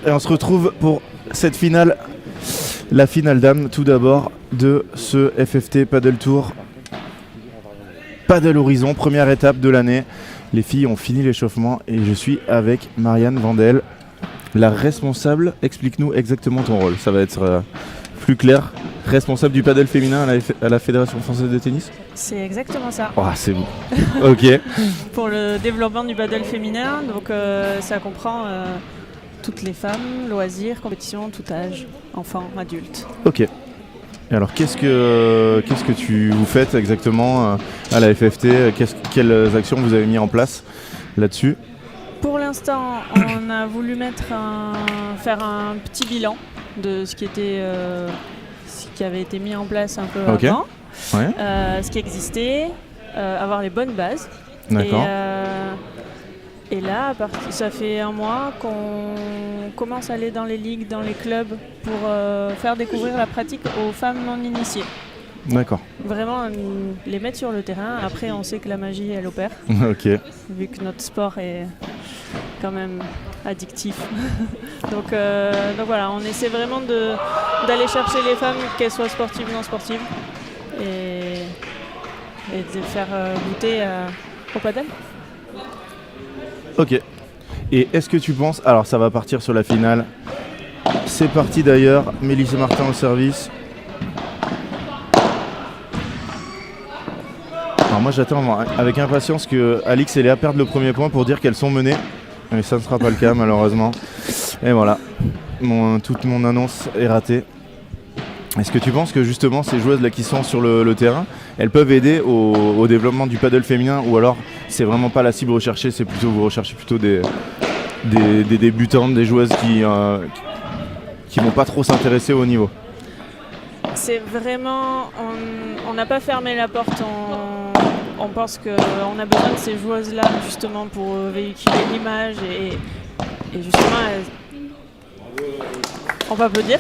Et on se retrouve pour cette finale, la finale dames tout d'abord de ce FFT Paddle Tour Paddle Horizon, première étape de l'année. Les filles ont fini l'échauffement et je suis avec Marianne Vandel, la responsable. Explique-nous exactement ton rôle, ça va être plus clair. Responsable du paddle féminin à la Fédération française de tennis. C'est exactement ça. Oh, c'est bon. Ok. Pour le développement du paddle féminin, donc ça comprend toutes les femmes, loisirs, compétitions, tout âge, enfants, adultes. Ok. Et alors qu'est-ce que vous faites exactement à la FFT? Quelles actions vous avez mis en place là-dessus? Pour l'instant, on a voulu faire un petit bilan de ce qui avait été mis en place un peu avant, ce qui existait, avoir les bonnes bases. D'accord. Et là, ça fait un mois qu'on commence à aller dans les ligues, dans les clubs pour faire découvrir la pratique aux femmes non initiées. D'accord. Vraiment les mettre sur le terrain. Après, on sait que la magie, elle opère. Ok. Vu que notre sport est quand même addictif. donc voilà, on essaie vraiment d'aller chercher les femmes, qu'elles soient sportives ou non sportives, et de les faire goûter au paddle. Ok. Et est-ce que tu penses... Alors ça va partir sur la finale. C'est parti d'ailleurs. Mélissa Martin au service. Alors moi j'attends avec impatience que Alix et Léa perdent le premier point pour dire qu'elles sont menées. Mais ça ne sera pas le cas malheureusement. Et voilà. Toute mon annonce est ratée. Est-ce que tu penses que justement ces joueuses là qui sont sur le terrain, elles peuvent aider au développement du paddle féminin, ou alors c'est vraiment pas la cible recherchée, c'est plutôt vous recherchez plutôt des débutantes, des joueuses qui vont pas trop s'intéresser au niveau? C'est vraiment, on n'a pas fermé la porte, on pense qu'on a besoin de ces joueuses là justement pour véhiculer l'image et justement on peut applaudir.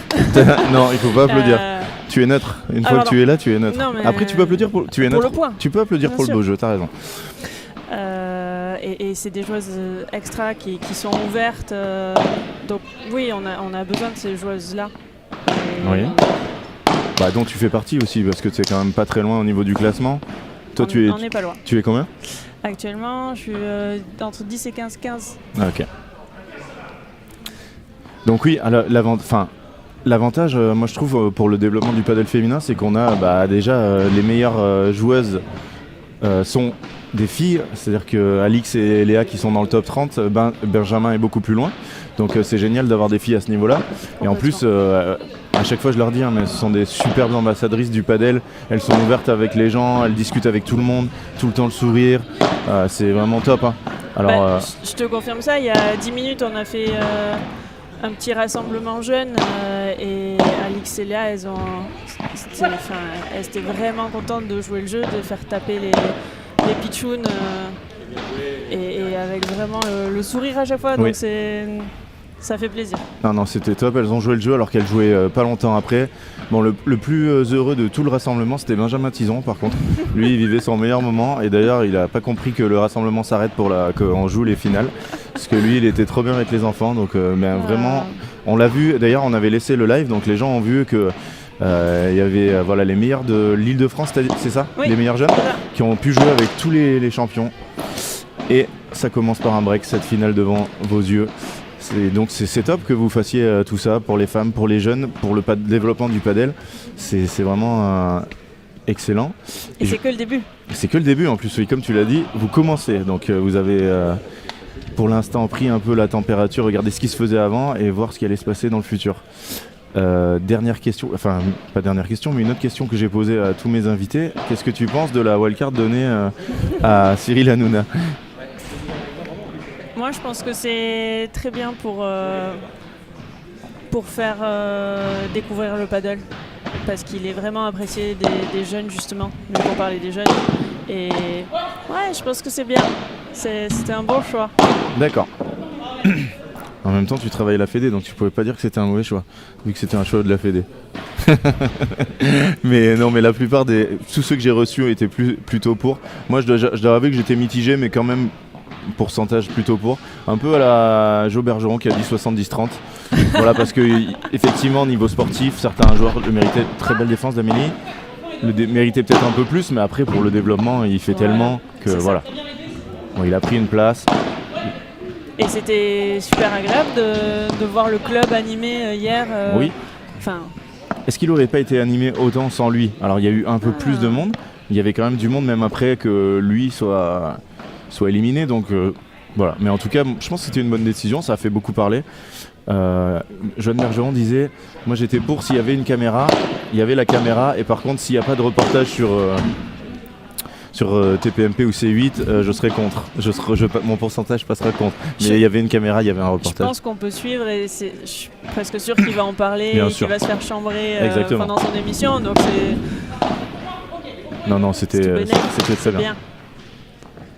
Non, il faut pas applaudir. Tu es neutre. Une fois que tu es là, tu es neutre. Non, après, tu peux applaudir pour... Tu es pour neutre. le point. Tu peux applaudir pour le beau jeu, t'as raison. Et c'est des joueuses extra qui sont ouvertes. Donc oui, on a besoin de ces joueuses-là. Oui. Dont tu fais partie aussi, parce que tu es quand même pas très loin au niveau du classement. Toi, on n'est pas loin. Tu es combien? Actuellement, je suis entre 10 et 15. Ah, ok. Donc oui, l'avantage, moi je trouve, pour le développement du paddle féminin, c'est qu'on a déjà les meilleures joueuses sont des filles, c'est-à-dire que Alix et Léa qui sont dans le top 30, Benjamin est beaucoup plus loin, donc c'est génial d'avoir des filles à ce niveau-là. Et en plus, à chaque fois je leur dis, mais ce sont des superbes ambassadrices du paddle, elles sont ouvertes avec les gens, elles discutent avec tout le monde, tout le temps le sourire, c'est vraiment top. Hein. Alors, je te confirme ça, il y a 10 minutes on a fait un petit rassemblement jeune et Alix et Léa, elles étaient vraiment contentes de jouer le jeu, de faire taper les pitchounes et avec vraiment le sourire à chaque fois, donc ça fait plaisir. Non, c'était top, elles ont joué le jeu alors qu'elles jouaient pas longtemps après. Bon, le plus heureux de tout le rassemblement, c'était Benjamin Tison par contre. Lui, il vivait son meilleur moment et d'ailleurs, il a pas compris que le rassemblement s'arrête qu'on joue les finales. Parce que lui, il était trop bien avec les enfants, donc vraiment, on l'a vu. D'ailleurs, on avait laissé le live, donc les gens ont vu que il y avait les meilleurs de l'Île-de-France, c'est ça? Oui. Les meilleurs jeunes qui ont pu jouer avec tous les champions. Et ça commence par un break, cette finale devant vos yeux. Donc c'est top que vous fassiez tout ça pour les femmes, pour les jeunes, pour le développement du padel. C'est vraiment excellent. Et c'est que le début. C'est que le début en plus, oui, comme tu l'as dit, vous commencez. Donc vous avez pour l'instant pris un peu la température, regardez ce qui se faisait avant et voir ce qui allait se passer dans le futur. Dernière question, enfin pas dernière question, mais une autre question que j'ai posée à tous mes invités. Qu'est-ce que tu penses de la wildcard donnée à Cyril Hanouna? Moi, je pense que c'est très bien pour faire découvrir le paddle, parce qu'il est vraiment apprécié des jeunes, justement, mais pour parler des jeunes. Et ouais, je pense que c'est bien. C'était un bon choix. D'accord. En même temps, tu travailles à la Fédé, donc tu pouvais pas dire que c'était un mauvais choix, vu que c'était un choix de la Fédé. Mais non, mais la plupart tous ceux que j'ai reçus étaient plutôt pour. Moi, je dois avouer que j'étais mitigé, mais quand même pourcentage plutôt pour. Un peu à la Joe Bergeron qui a dit 70-30. Voilà, parce que effectivement, niveau sportif, certains joueurs le méritaient. Très belle défense d'Amélie. Méritait peut-être un peu plus, mais après pour le développement, il fait tellement que voilà. Bon, il a pris une place. Et c'était super agréable de voir le club animé hier. Oui. Est-ce qu'il n'aurait pas été animé autant sans lui? Alors il y a eu un peu plus de monde. Il y avait quand même du monde même après que lui soit éliminé. Donc voilà. Mais en tout cas, je pense que c'était une bonne décision. Ça a fait beaucoup parler. Joanne Bergeron disait, moi j'étais pour s'il y avait une caméra, il y avait la caméra, et par contre s'il n'y a pas de reportage sur TPMP ou C8, je serais contre. Mon pourcentage passera contre. Mais il y avait une caméra, il y avait un reportage. Je pense qu'on peut suivre et je suis presque sûr qu'il va en parler et qu'il va se faire chambrer pendant son émission. Donc Non, c'était très bien.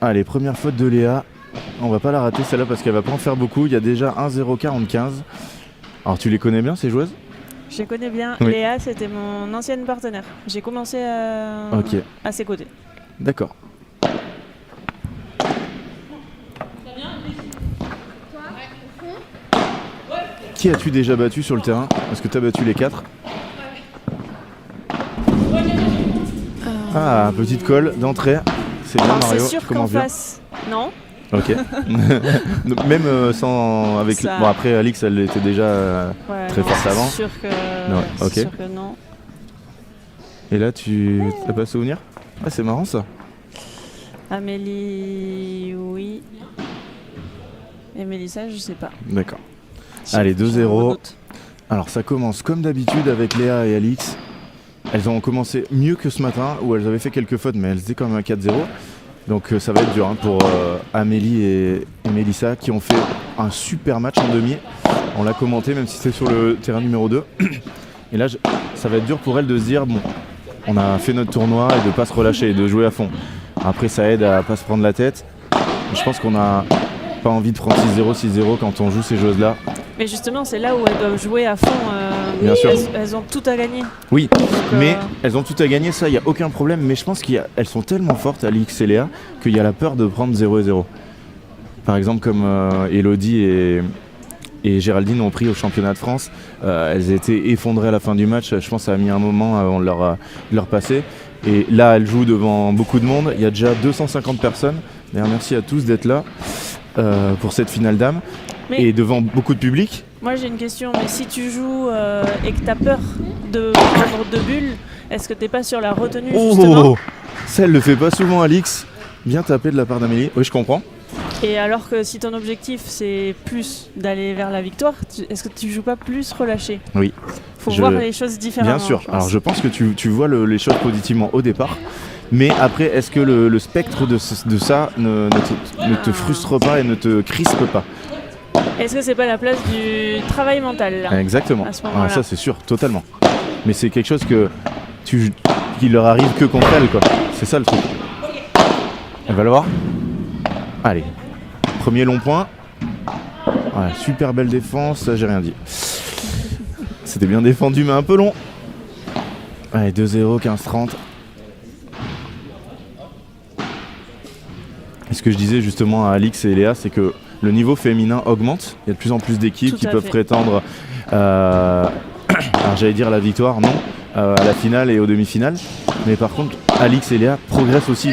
Allez, première faute de Léa. On va pas la rater celle-là parce qu'elle va pas en faire beaucoup. Il y a déjà 1-0-45. Alors tu les connais bien ces joueuses? Je les connais bien. Oui. Léa, c'était mon ancienne partenaire. J'ai commencé à ses côtés. D'accord. Qui as-tu déjà battu sur le terrain? Est-ce que tu as battu les 4? Ah, petite colle d'entrée. C'est bien, Mario. C'est sûr qu'en face. Non. Ok. Même sans avec. Bon, après Alix, elle était déjà très forte avant. C'est sûr que. Non. Ok. C'est sûr que non. Et là, tu n'as pas souvenir? Ah, c'est marrant ça. Amélie, oui. Et Mélissa, je sais pas. D'accord. Allez, 2-0. Alors ça commence comme d'habitude avec Léa et Alix. Elles ont commencé mieux que ce matin où elles avaient fait quelques fautes, mais elles étaient quand même à 4-0. Donc ça va être dur pour Amélie et Mélissa qui ont fait un super match en demi. On l'a commenté même si c'était sur le terrain numéro 2. Et là ça va être dur pour elles de se dire bon, on a fait notre tournoi et de ne pas se relâcher et de jouer à fond. Après ça aide à pas se prendre la tête. Je pense qu'on n'a pas envie de prendre 6-0, 6-0 quand on joue ces joueuses-là. Mais justement c'est là où elles doivent jouer à fond. Bien sûr. Elles ont tout à gagner. Oui, mais elles ont tout à gagner, ça, il n'y a aucun problème. Mais je pense qu'elles sont tellement fortes, Alix et Léa, qu'il y a la peur de prendre 0-0. Par exemple, comme Elodie et Géraldine ont pris au championnat de France. Elles étaient effondrées à la fin du match. Je pense que ça a mis un moment avant de leur passer. Et là, elles jouent devant beaucoup de monde. Il y a déjà 250 personnes. D'ailleurs, merci à tous d'être là pour cette finale dames. Et devant beaucoup de public. Moi j'ai une question, mais si tu joues et que tu as peur de prendre 2 bulles, est-ce que tu n'es pas sur la retenue justement? Ça elle le fait pas souvent, Alix. Bien tapé de la part d'Amélie. Oui, je comprends. Et alors que si ton objectif c'est plus d'aller vers la victoire, est-ce que tu joues pas plus relâché? Oui. Faut voir les choses différemment. Bien sûr. Alors je pense que tu vois les choses positivement au départ. Mais après, est-ce que le spectre de ça ne te frustre pas et ne te crispe pas? Est-ce que c'est pas la place du travail mental là, exactement. À ce moment-là. Ça c'est sûr, totalement. Mais c'est quelque chose qui leur arrive que contre elles, quoi. C'est ça le truc. Elle va le voir. Allez. Premier long point. Voilà, super belle défense, ça j'ai rien dit. C'était bien défendu mais un peu long. Allez, 2-0, 15-30. Et ce que je disais justement à Alix et Léa, c'est que le niveau féminin augmente. Il y a de plus en plus d'équipes qui peuvent prétendre alors j'allais dire la victoire, non, à la finale et aux demi-finales. Mais par contre, Alix et Léa progressent aussi.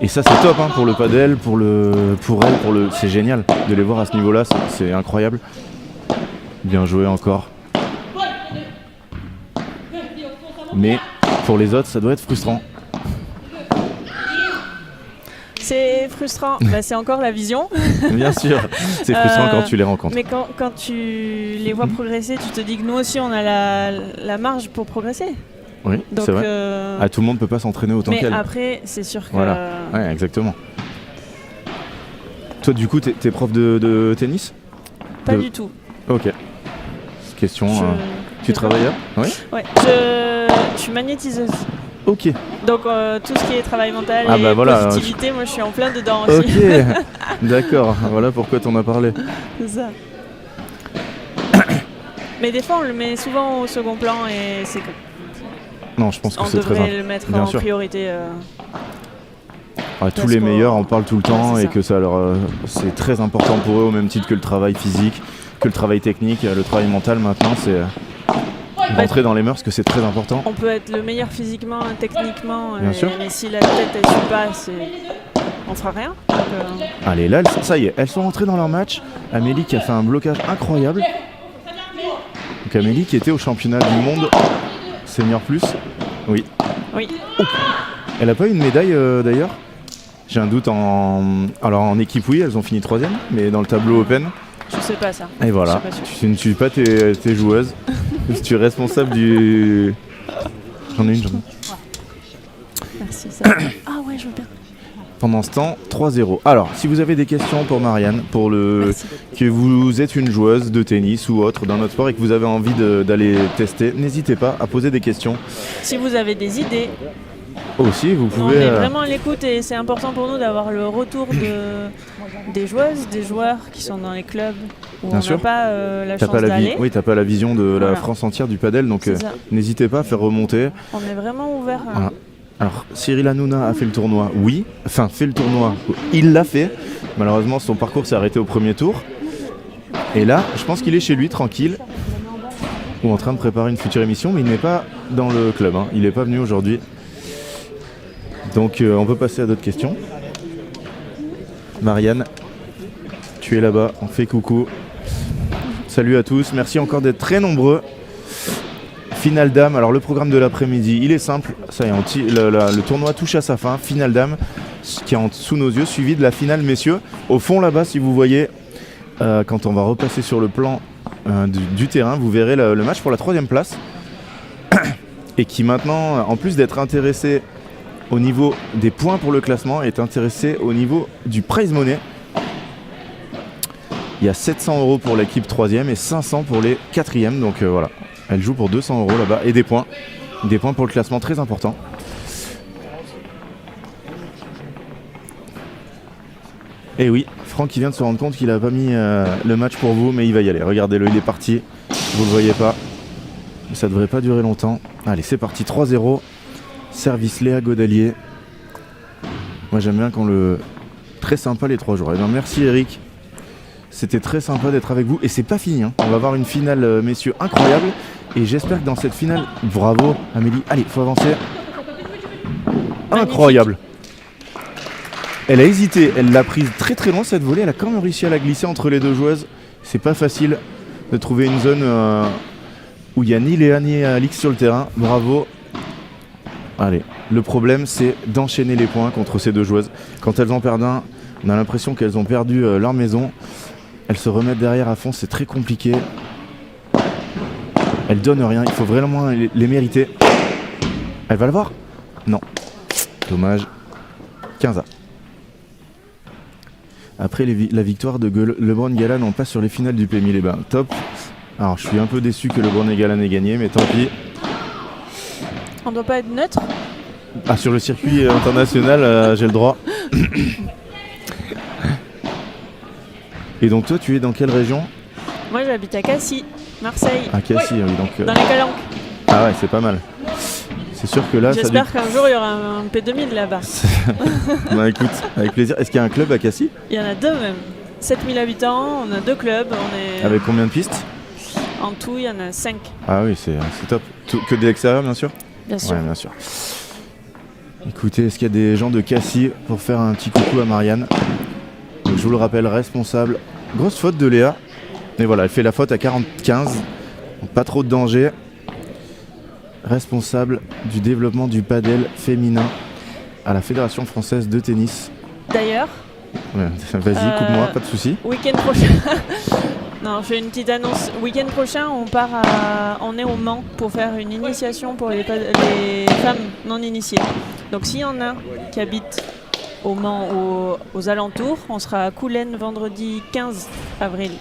Et ça c'est top pour le padel, pour elles, c'est génial de les voir à ce niveau-là, c'est incroyable. Bien joué encore. Mais pour les autres, ça doit être frustrant. C'est frustrant, c'est encore la vision. Bien sûr, c'est frustrant quand tu les rencontres. Mais quand tu les vois progresser, tu te dis que nous aussi on a la marge pour progresser. Oui, c'est vrai. Tout le monde ne peut pas s'entraîner autant qu'elle. Mais après, c'est sûr que... Voilà, ouais, exactement. Toi, du coup, t'es prof de tennis? Pas du tout. Ok. Question... Tu travailles là? Oui. Ouais, je suis magnétiseuse. Ok. Donc tout ce qui est travail mental et positivité, moi je suis en plein dedans aussi. Ok, d'accord, voilà pourquoi t'en as parlé. C'est ça. Mais des fois on le met souvent au second plan et c'est non, je pense que c'est très important. On devrait le mettre en priorité. tous les meilleurs en parlent tout le temps, c'est et ça. que ça c'est très important pour eux, au même titre que le travail physique, que le travail technique, le travail mental. Maintenant, c'est rentrer dans les mœurs, que c'est très important. On peut être le meilleur physiquement, techniquement, Bien sûr. mais si la tête elle suit pas, on fera rien. Donc, Allez, là, ça y est, elles sont rentrées dans leur match. Amélie qui a fait un blocage incroyable. Donc Amélie qui était au championnat du monde Senior Plus. Oui. oui. Elle a pas eu une médaille d'ailleurs. J'ai un doute Alors en équipe, oui, elles ont fini 3ème, mais dans le tableau open. Je sais pas ça. Et voilà, Je suis pas sûre. tu ne suis pas tes joueuses. Tu es responsable du. J'en ai une. Merci. Ah ouais, je veux bien. Pendant ce temps, 3-0. Alors, si vous avez des questions pour Marianne, Merci. que vous êtes une joueuse de tennis ou autre d'un autre sport et que vous avez envie d'aller tester, n'hésitez pas à poser des questions. Si vous avez des idées, Aussi, vous on pouvez. est vraiment à l'écoute et c'est important pour nous d'avoir le retour des joueuses, des joueurs qui sont dans les clubs où Bien on sûr. n'a pas la T'as chance pas d'aller. oui, t'as pas la vision de la Voilà. France entière du padel, donc C'est ça. n'hésitez pas à faire remonter. On est vraiment ouvert. Voilà. Alors, Cyril Hanouna a fait le tournoi, oui. Enfin, fait le tournoi, il l'a fait. Malheureusement, son parcours s'est arrêté au premier tour. Et là, je pense qu'il est chez lui, tranquille, ou en train de préparer une future émission, mais il n'est pas dans le club, hein. Il n'est pas venu aujourd'hui. Donc, on peut passer à d'autres questions. Marianne, tu es là-bas, on fait coucou. Salut à tous, merci encore d'être très nombreux. Finale dame, alors le programme de l'après-midi, il est simple. Ça y est, le tournoi touche à sa fin. Finale dame, qui est sous nos yeux, suivi de la finale messieurs. Au fond là-bas, si vous voyez, quand on va repasser sur le plan du terrain, vous verrez le match pour la 3ème place. Et qui maintenant, en plus d'être intéressé au niveau des points pour le classement, est intéressé au niveau du prize money. Il y a 700 € pour l'équipe 3ème et 500 pour les 4ème. Donc voilà. Elle joue pour 200 € là-bas et des points. Des points pour le classement très important. Et oui, Franck qui vient de se rendre compte qu'il a pas mis le match pour vous, mais il va y aller. Regardez-le, il est parti. Vous le voyez pas. Ça devrait pas durer longtemps. Allez, c'est parti, 3-0. Service Léa Godalier. Moi j'aime bien quand Très sympa les 3 jours. Et bien merci Eric. C'était très sympa d'être avec vous et c'est pas fini, hein. On va avoir une finale messieurs incroyable et j'espère que dans cette finale, bravo Amélie, allez faut avancer. Incroyable. Elle a hésité, elle l'a prise très très loin cette volée, elle a quand même réussi à la glisser entre les deux joueuses. C'est pas facile de trouver une zone où il n'y a ni Léa ni Alix sur le terrain, bravo. Allez, le problème c'est d'enchaîner les points contre ces deux joueuses. Quand elles en perdent un, on a l'impression qu'elles ont perdu leur maison. Elles se remettent derrière à fond, c'est très compliqué. Elles donnent rien, il faut vraiment les mériter. Elle va le voir? Non. Dommage. 15-A. Après la victoire de LeBron et Galan, on passe sur les finales du PMI. Top. Alors je suis un peu déçu que LeBron et Galan aient gagné, mais tant pis. On doit pas être neutre. Ah, sur le circuit international, j'ai le droit. Et donc toi, tu es dans quelle région? Moi j'habite à Cassis, Marseille, À Cassis, oui. Donc, dans les Calanques. ah ouais, c'est pas mal. C'est sûr que là, J'espère qu'un jour il y aura un P2000 là-bas. Bah écoute, avec plaisir. Est-ce qu'il y a un club à Cassis? Il y en a 2 même. 7000 habitants, on a 2 clubs, on est... Avec combien de pistes? En tout il y en a 5, Ah oui, c'est top. Que de l'extérieur, bien sûr? bien sûr. Ouais, bien sûr. Écoutez, est-ce qu'il y a des gens de Cassis pour faire un petit coucou à Marianne? Donc, je vous le rappelle, responsable. Grosse faute de Léa. Mais voilà, elle fait la faute à 45. Donc, pas trop de danger. Responsable du développement du padel féminin à la Fédération française de tennis. D'ailleurs, Ouais, vas-y, coupe-moi, pas de soucis. week-end prochain... Non, je fais une petite annonce. Week-end prochain, on est au Mans pour faire une initiation pour les femmes non initiées. Donc s'il y en a qui habitent au Mans, aux alentours, on sera à Coulennes vendredi 15 avril.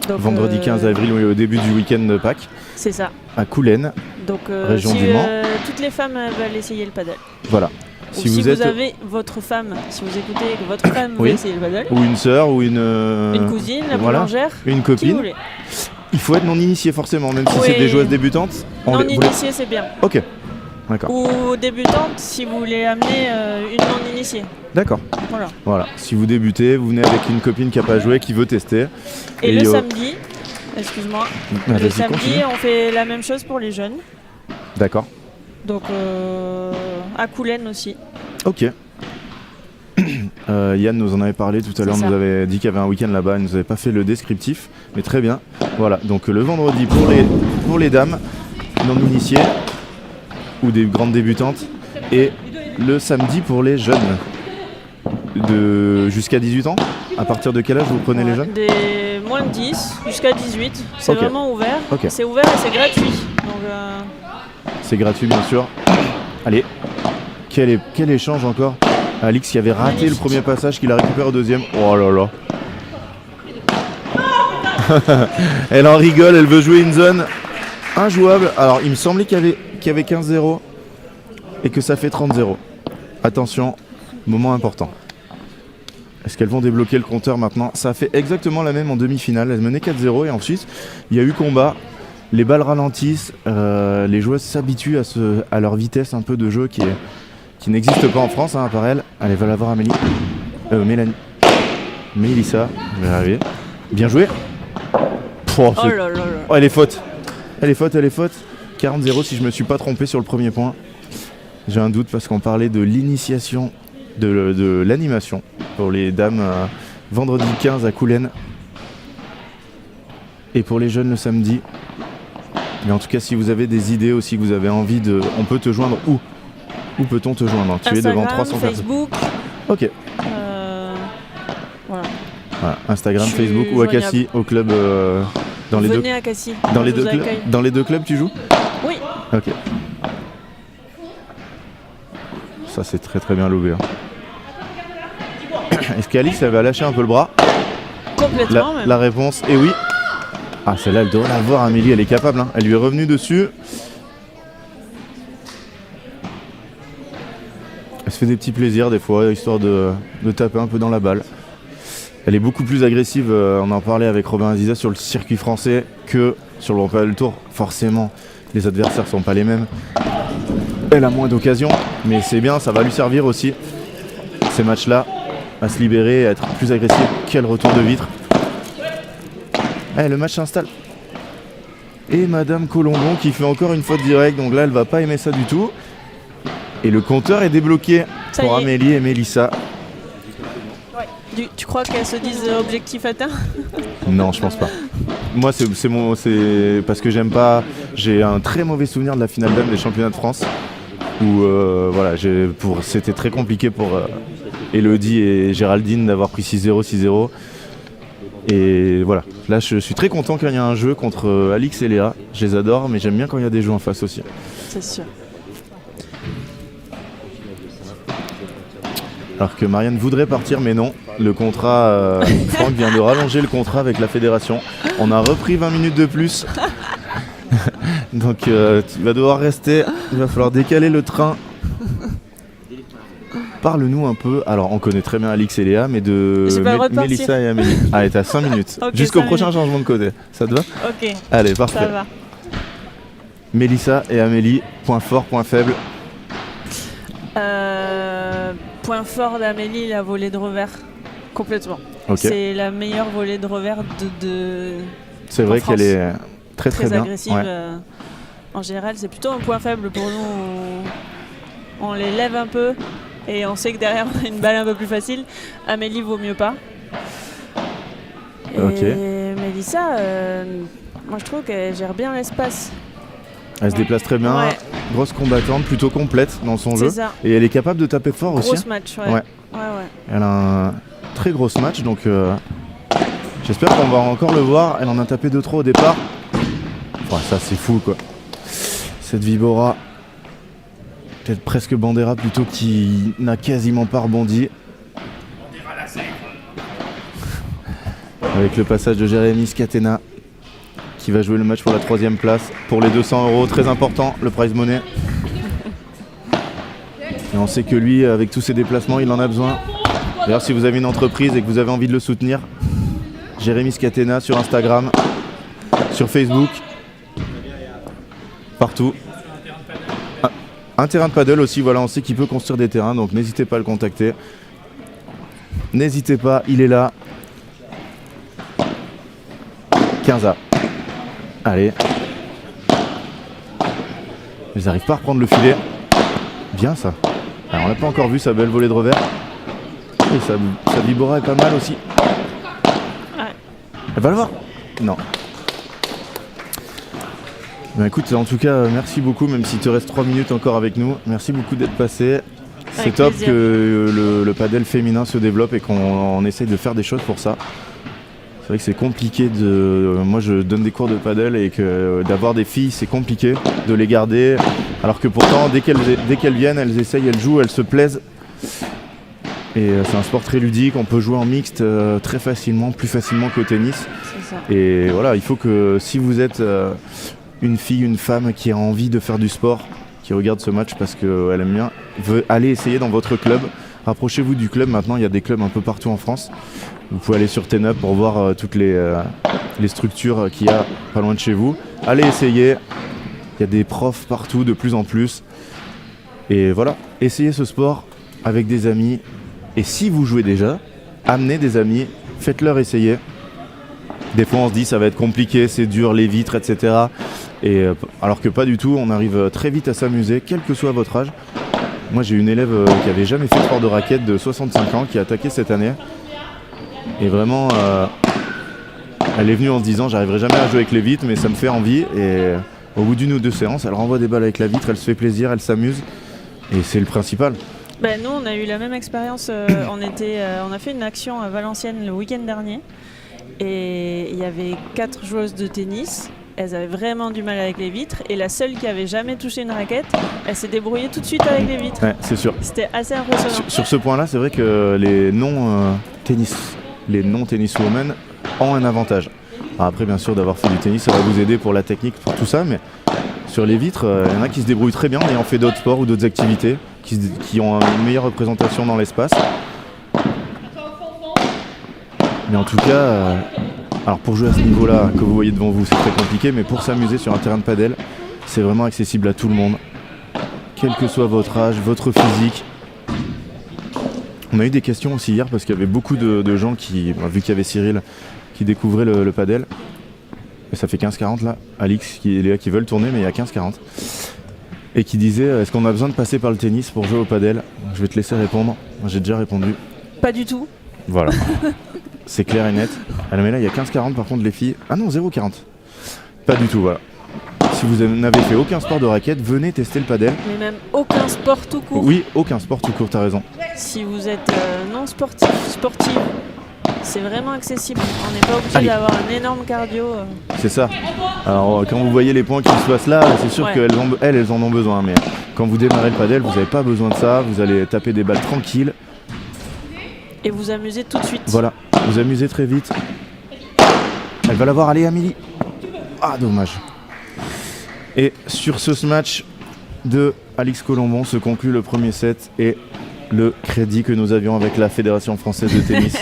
Donc, Vendredi 15 avril, oui, au début du week-end de Pâques, C'est ça. à Coulennes. Donc Région si du Mans. toutes les femmes veulent essayer le paddle. Voilà. Si vous avez votre femme, si vous écoutez que votre femme Oui. veut essayer le paddle, Ou une sœur, ou une cousine, la voilà. boulangère, Une qui vous copine. voulez. Il faut être non initié forcément, même si Oui. c'est des joueuses débutantes. Non vous les- initiée, c'est bien. Ok, d'accord. Ou débutante si vous voulez amener une non initiée. D'accord. Voilà. Si vous débutez, vous venez avec une copine qui n'a pas joué, qui veut tester. Et le samedi, excuse-moi, le samedi, continue. on fait la même chose pour les jeunes. D'accord. Donc à Coulennes aussi. Ok. Yann nous en avait parlé tout à l'heure, nous avait dit qu'il y avait un week-end là-bas, il nous avait pas fait le descriptif, mais très bien. Voilà, donc le vendredi pour les dames non initiées ou des grandes débutantes, et le samedi pour les jeunes de jusqu'à 18 ans. À partir de quel âge vous prenez les jeunes? Des moins de 10 jusqu'à 18, c'est vraiment ouvert. C'est ouvert et c'est gratuit. Donc, c'est gratuit bien sûr. Allez, quel échange encore. Alix qui avait raté le premier passage, qui la récupère au deuxième. Oh là là. Elle en rigole, elle veut jouer une zone injouable. Alors il me semblait qu'il y avait 15-0 et que ça fait 30-0. Attention, moment important. Est-ce qu'elles vont débloquer le compteur maintenant? Ça a fait exactement la même en demi-finale. Elles menaient 4-0 et ensuite il y a eu combat. Les balles ralentissent, les joueuses s'habituent à leur vitesse un peu de jeu qui n'existe pas en France, à part elle. Allez, va la voir Amélie. Mélanie. Mélissa, je vais arriver. Bien joué. Oh là là là. Oh, elle est faute. Elle est faute. 40-0 si je me suis pas trompé sur le premier point. J'ai un doute parce qu'on parlait de l'initiation, de l'animation pour les dames vendredi 15 à Coulennes. Et pour les jeunes le samedi. Mais en tout cas, si vous avez des idées aussi, que vous avez envie de... On peut te joindre où? Où peut-on te joindre? Tu es devant 300 personnes. Facebook. Ok. Voilà. Instagram, Facebook ou à Cassis, au club dans les deux. Venez à Cassis. Dans les deux clubs, tu joues? Oui. Ok. Ça c'est très très bien loué. Est-ce qu'Alix elle va lâcher un peu le bras? Complètement même. La réponse est oui. Ah celle-là elle devrait la voir, Amélie, elle est capable. Hein. Elle lui est revenue dessus. Elle se fait des petits plaisirs des fois, histoire de taper un peu dans la balle. Elle est beaucoup plus agressive, on en parlait avec Robin Aziza sur le circuit français que sur le Padel Tour. Forcément, les adversaires sont pas les mêmes. Elle a moins d'occasions, mais c'est bien, ça va lui servir aussi, ces matchs-là, à se libérer, à être plus agressif. Quel retour de vitre. Le match s'installe. Et Madame Colombon qui fait encore une faute directe, donc là elle va pas aimer ça du tout. Et le compteur est débloqué pour Amélie et Mélissa. Tu crois qu'elles se disent objectif atteint? Non, je pense pas. Moi, c'est parce que j'aime pas. J'ai un très mauvais souvenir de la finale dame des championnats de France où voilà, c'était très compliqué pour Elodie et Géraldine d'avoir pris 6-0, 6-0. Et voilà, là je suis très content quand il y a un jeu contre Alix et Léa. Je les adore, mais j'aime bien quand il y a des jeux en face aussi. C'est sûr. Alors que Marianne voudrait partir, mais non. Le contrat, Franck vient de rallonger le contrat avec la fédération. On a repris 20 minutes de plus. Donc tu vas devoir rester. Il va falloir décaler le train. Parle-nous un peu. Alors on connaît très bien Alix et Léa, mais de Mélissa et Amélie. Allez, t'as 5 minutes. Okay, jusqu'au prochain changement de côté. Ça te va? Ok. Allez, parfait. Ça va. Mélissa et Amélie, point fort, point faible. Point fort d'Amélie, la volée de revers. Complètement. Okay. C'est la meilleure volée de revers de C'est vrai qu'elle est très bien. Agressive. Ouais. En général, c'est plutôt un point faible pour nous. On les lève un peu et on sait que derrière on a une balle un peu plus facile. Amélie vaut mieux pas. Et Mélissa, moi je trouve qu'elle gère bien l'espace. Elle se déplace très bien, grosse combattante, plutôt complète dans son jeu. Ça. Et elle est capable de taper fort aussi. Grosse match, ouais. Elle a un très gros match, donc j'espère qu'on va encore le voir. Elle en a tapé 2-3 au départ. Ça c'est fou quoi. Cette Vibora, peut-être presque Bandera plutôt, qui n'a quasiment pas rebondi. Avec le passage de Jérémy Scatena, qui va jouer le match pour la 3e place. Pour les 200 €, très important, le prize money. Et on sait que lui, avec tous ses déplacements, il en a besoin. D'ailleurs, si vous avez une entreprise et que vous avez envie de le soutenir, Jérémy Scatena sur Instagram, sur Facebook, partout. Un terrain de paddle aussi, voilà, on sait qu'il peut construire des terrains, donc n'hésitez pas à le contacter. N'hésitez pas, il est là. 15A. Allez. Ils n'arrivent pas à reprendre le filet. Bien ça. Alors on l'a pas encore vu, sa belle volée de revers. Et sa vibora est pas mal aussi. Ouais. Elle va le voir. Non. Ben écoute, en tout cas, merci beaucoup, même s'il te reste 3 minutes encore avec nous. Merci beaucoup d'être passé. C'est Avec top plaisir. que le padel féminin se développe et qu'on essaye de faire des choses pour ça. C'est vrai que c'est compliqué moi je donne des cours de padel et que d'avoir des filles c'est compliqué de les garder. Alors que pourtant dès qu'elles viennent, elles essayent, elles jouent, elles se plaisent. Et c'est un sport très ludique, on peut jouer en mixte très facilement, plus facilement qu'au tennis. C'est ça. Et voilà, il faut que si vous êtes une fille, une femme qui a envie de faire du sport, qui regarde ce match parce qu'elle aime bien, veut aller essayer dans votre club, rapprochez-vous du club. Maintenant il y a des clubs un peu partout en France. Vous pouvez aller sur TNUP pour voir toutes les structures qu'il y a pas loin de chez vous. Allez essayer, il y a des profs partout de plus en plus. Et voilà, essayez ce sport avec des amis. Et si vous jouez déjà, amenez des amis, faites-leur essayer. Des fois on se dit ça va être compliqué, c'est dur, les vitres, etc. Et alors que pas du tout, on arrive très vite à s'amuser, quel que soit votre âge. Moi j'ai une élève qui avait jamais fait de sport de raquette de 65 ans qui a attaqué cette année. Et vraiment, elle est venue en se disant j'arriverai jamais à jouer avec les vitres mais ça me fait envie. Et au bout d'une ou deux séances, elle renvoie des balles avec la vitre, elle se fait plaisir, elle s'amuse. Et c'est le principal. Ben, nous, on a eu la même expérience. On a fait une action à Valenciennes le week-end dernier. Et il y avait 4 joueuses de tennis. Elles avaient vraiment du mal avec les vitres. Et la seule qui avait jamais touché une raquette, elle s'est débrouillée tout de suite avec les vitres. Ouais, c'est sûr. C'était assez impressionnant. Sur ce point-là, c'est vrai que les non-tennis women ont un avantage. Alors après, bien sûr, d'avoir fait du tennis, ça va vous aider pour la technique, pour tout ça. Mais sur les vitres, il y en a qui se débrouillent très bien en ayant fait d'autres sports ou d'autres activités, qui ont une meilleure représentation dans l'espace. Mais en tout cas, alors pour jouer à ce niveau-là que vous voyez devant vous, c'est très compliqué, mais pour s'amuser sur un terrain de padel, c'est vraiment accessible à tout le monde, quel que soit votre âge, votre physique. On a eu des questions aussi hier parce qu'il y avait beaucoup de gens qui, vu qu'il y avait Cyril qui découvrait le padel. Et ça fait 15-40 là, Alix et Léa qui veulent tourner, mais il y a 15-40. Et qui disait est-ce qu'on a besoin de passer par le tennis pour jouer au padel? Je vais te laisser répondre. Moi j'ai déjà répondu. Pas du tout. Voilà. C'est clair et net. Ah non, mais là il y a 15-40 par contre les filles. Ah non, 0-40. Pas du tout, voilà. Si vous n'avez fait aucun sport de raquette, venez tester le padel. Mais même aucun sport tout court. Oui, aucun sport tout court, t'as raison. Si vous êtes non sportif, c'est vraiment accessible. On n'est pas obligé d'avoir un énorme cardio. C'est ça. Alors quand vous voyez les points qui se passent là, c'est sûr Ouais. qu'elles en ont besoin. Mais quand vous démarrez le padel, vous n'avez pas besoin de ça. Vous allez taper des balles tranquilles. Et vous amusez tout de suite. Voilà, vous amusez très vite. Elle va l'avoir, allez Amélie. Ah dommage. Et sur ce match de Alix Colombon se conclut le premier set et le crédit que nous avions avec la Fédération Française de Tennis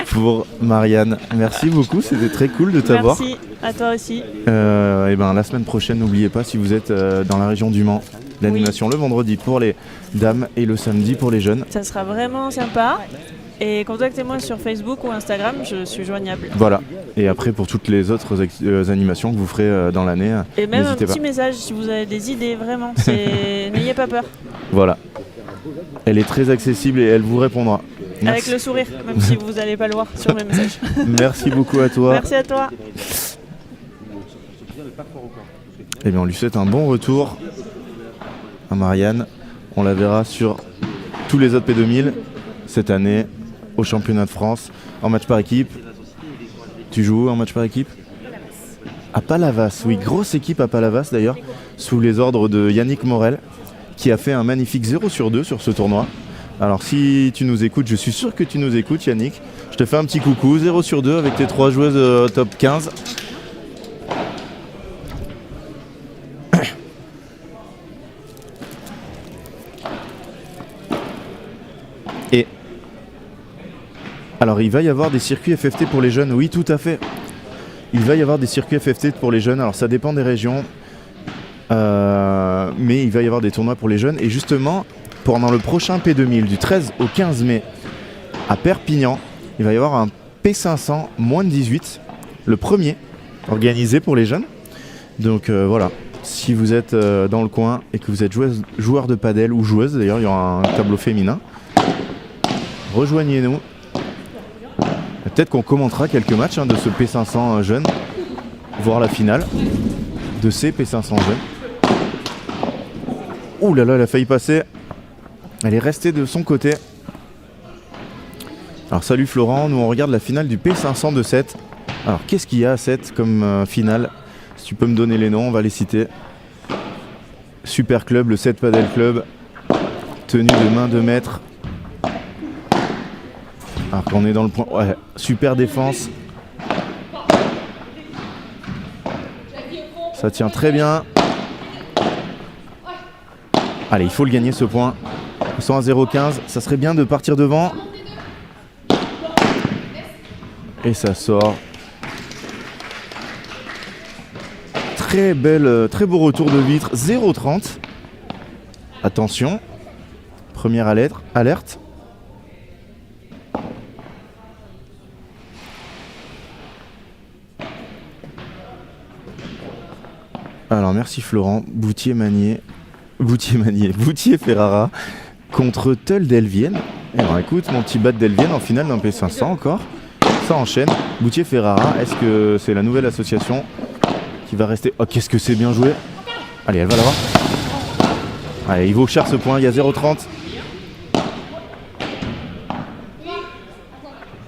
pour Marianne. Merci beaucoup, c'était très cool de t'avoir. Merci, à toi aussi. Et ben la semaine prochaine, n'oubliez pas si vous êtes dans la région du Mans, l'animation le vendredi pour les dames et le samedi pour les jeunes. Ça sera vraiment sympa. Et contactez-moi sur Facebook ou Instagram, je suis joignable. Voilà. Et après pour toutes les autres animations que vous ferez dans l'année, Et même un n'hésitez petit pas. message si vous avez des idées, vraiment. N'ayez pas peur. Voilà. Elle est très accessible et elle vous répondra. Avec le sourire, même si vous n'allez pas le voir sur mes messages. Merci beaucoup à toi. Merci à toi. Et bien on lui souhaite un bon retour à Marianne. On la verra sur tous les autres P2000 cette année au championnat de France en match par équipe. Tu joues en match par équipe? À Palavas, oui, grosse équipe à Palavas d'ailleurs, sous les ordres de Yannick Morel, qui a fait un magnifique 0/2 sur ce tournoi. Alors si tu nous écoutes, je suis sûr que tu nous écoutes Yannick, je te fais un petit coucou, 0/2 avec tes 3 joueuses top 15. Et alors il va y avoir des circuits FFT pour les jeunes, oui tout à fait. Il va y avoir des circuits FFT pour les jeunes, alors ça dépend des régions, mais il va y avoir des tournois pour les jeunes. Et justement, pendant le prochain P2000, du 13 au 15 mai, à Perpignan. Il va y avoir un P500 moins de 18, le premier organisé pour les jeunes. Donc voilà, si vous êtes dans le coin et que vous êtes joueur de padel ou joueuse, d'ailleurs il y aura un tableau féminin, rejoignez-nous. Peut-être qu'on commentera quelques matchs de ce P500 jeune, voire la finale de ces P500 jeunes. Ouh là là, elle a failli passer. Elle est restée de son côté. Alors salut Florent, nous on regarde la finale du P500 de 7. Alors qu'est-ce qu'il y a à 7 comme finale? Si tu peux me donner les noms, on va les citer. Super Club, le 7 Padel Club, tenue de main de maître. Alors qu'on est dans le point, ouais, super défense. Ça tient très bien. Allez, il faut le gagner ce point. Ils sont à 0,15, ça serait bien de partir devant. Et ça sort. Très belle, très beau retour de vitre, 0,30. Attention, première alerte. Alors merci Florent, Boutier Ferrara contre Tull d'Elvienne. Et alors écoute, mon petit bat d'Elvienne en finale d'un P500 encore. Ça enchaîne. Boutier Ferrara, est-ce que c'est la nouvelle association qui va rester? Oh, qu'est-ce que c'est bien joué. Allez, elle va l'avoir. Allez, il vaut cher ce point, il y a 0,30.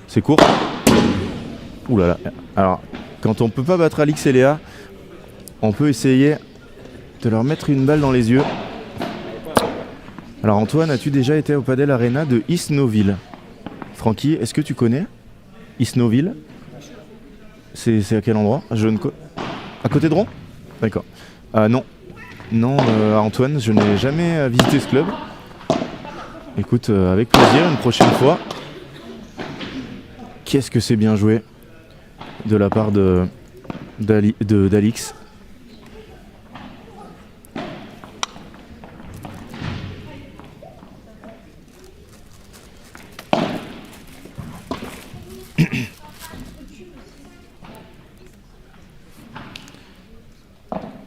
C'est court. Ouh là là. Alors, quand on peut pas battre Alix et Léa, on peut essayer de leur mettre une balle dans les yeux. Alors Antoine, as-tu déjà été au Padel Arena de Isnoville? Francky, est-ce que tu connais Isnoville? C'est à quel endroit? À côté de Rouen? D'accord. Non. Non, Antoine, je n'ai jamais visité ce club. Écoute, avec plaisir, une prochaine fois. Qu'est-ce que c'est bien joué de la part d'Alix.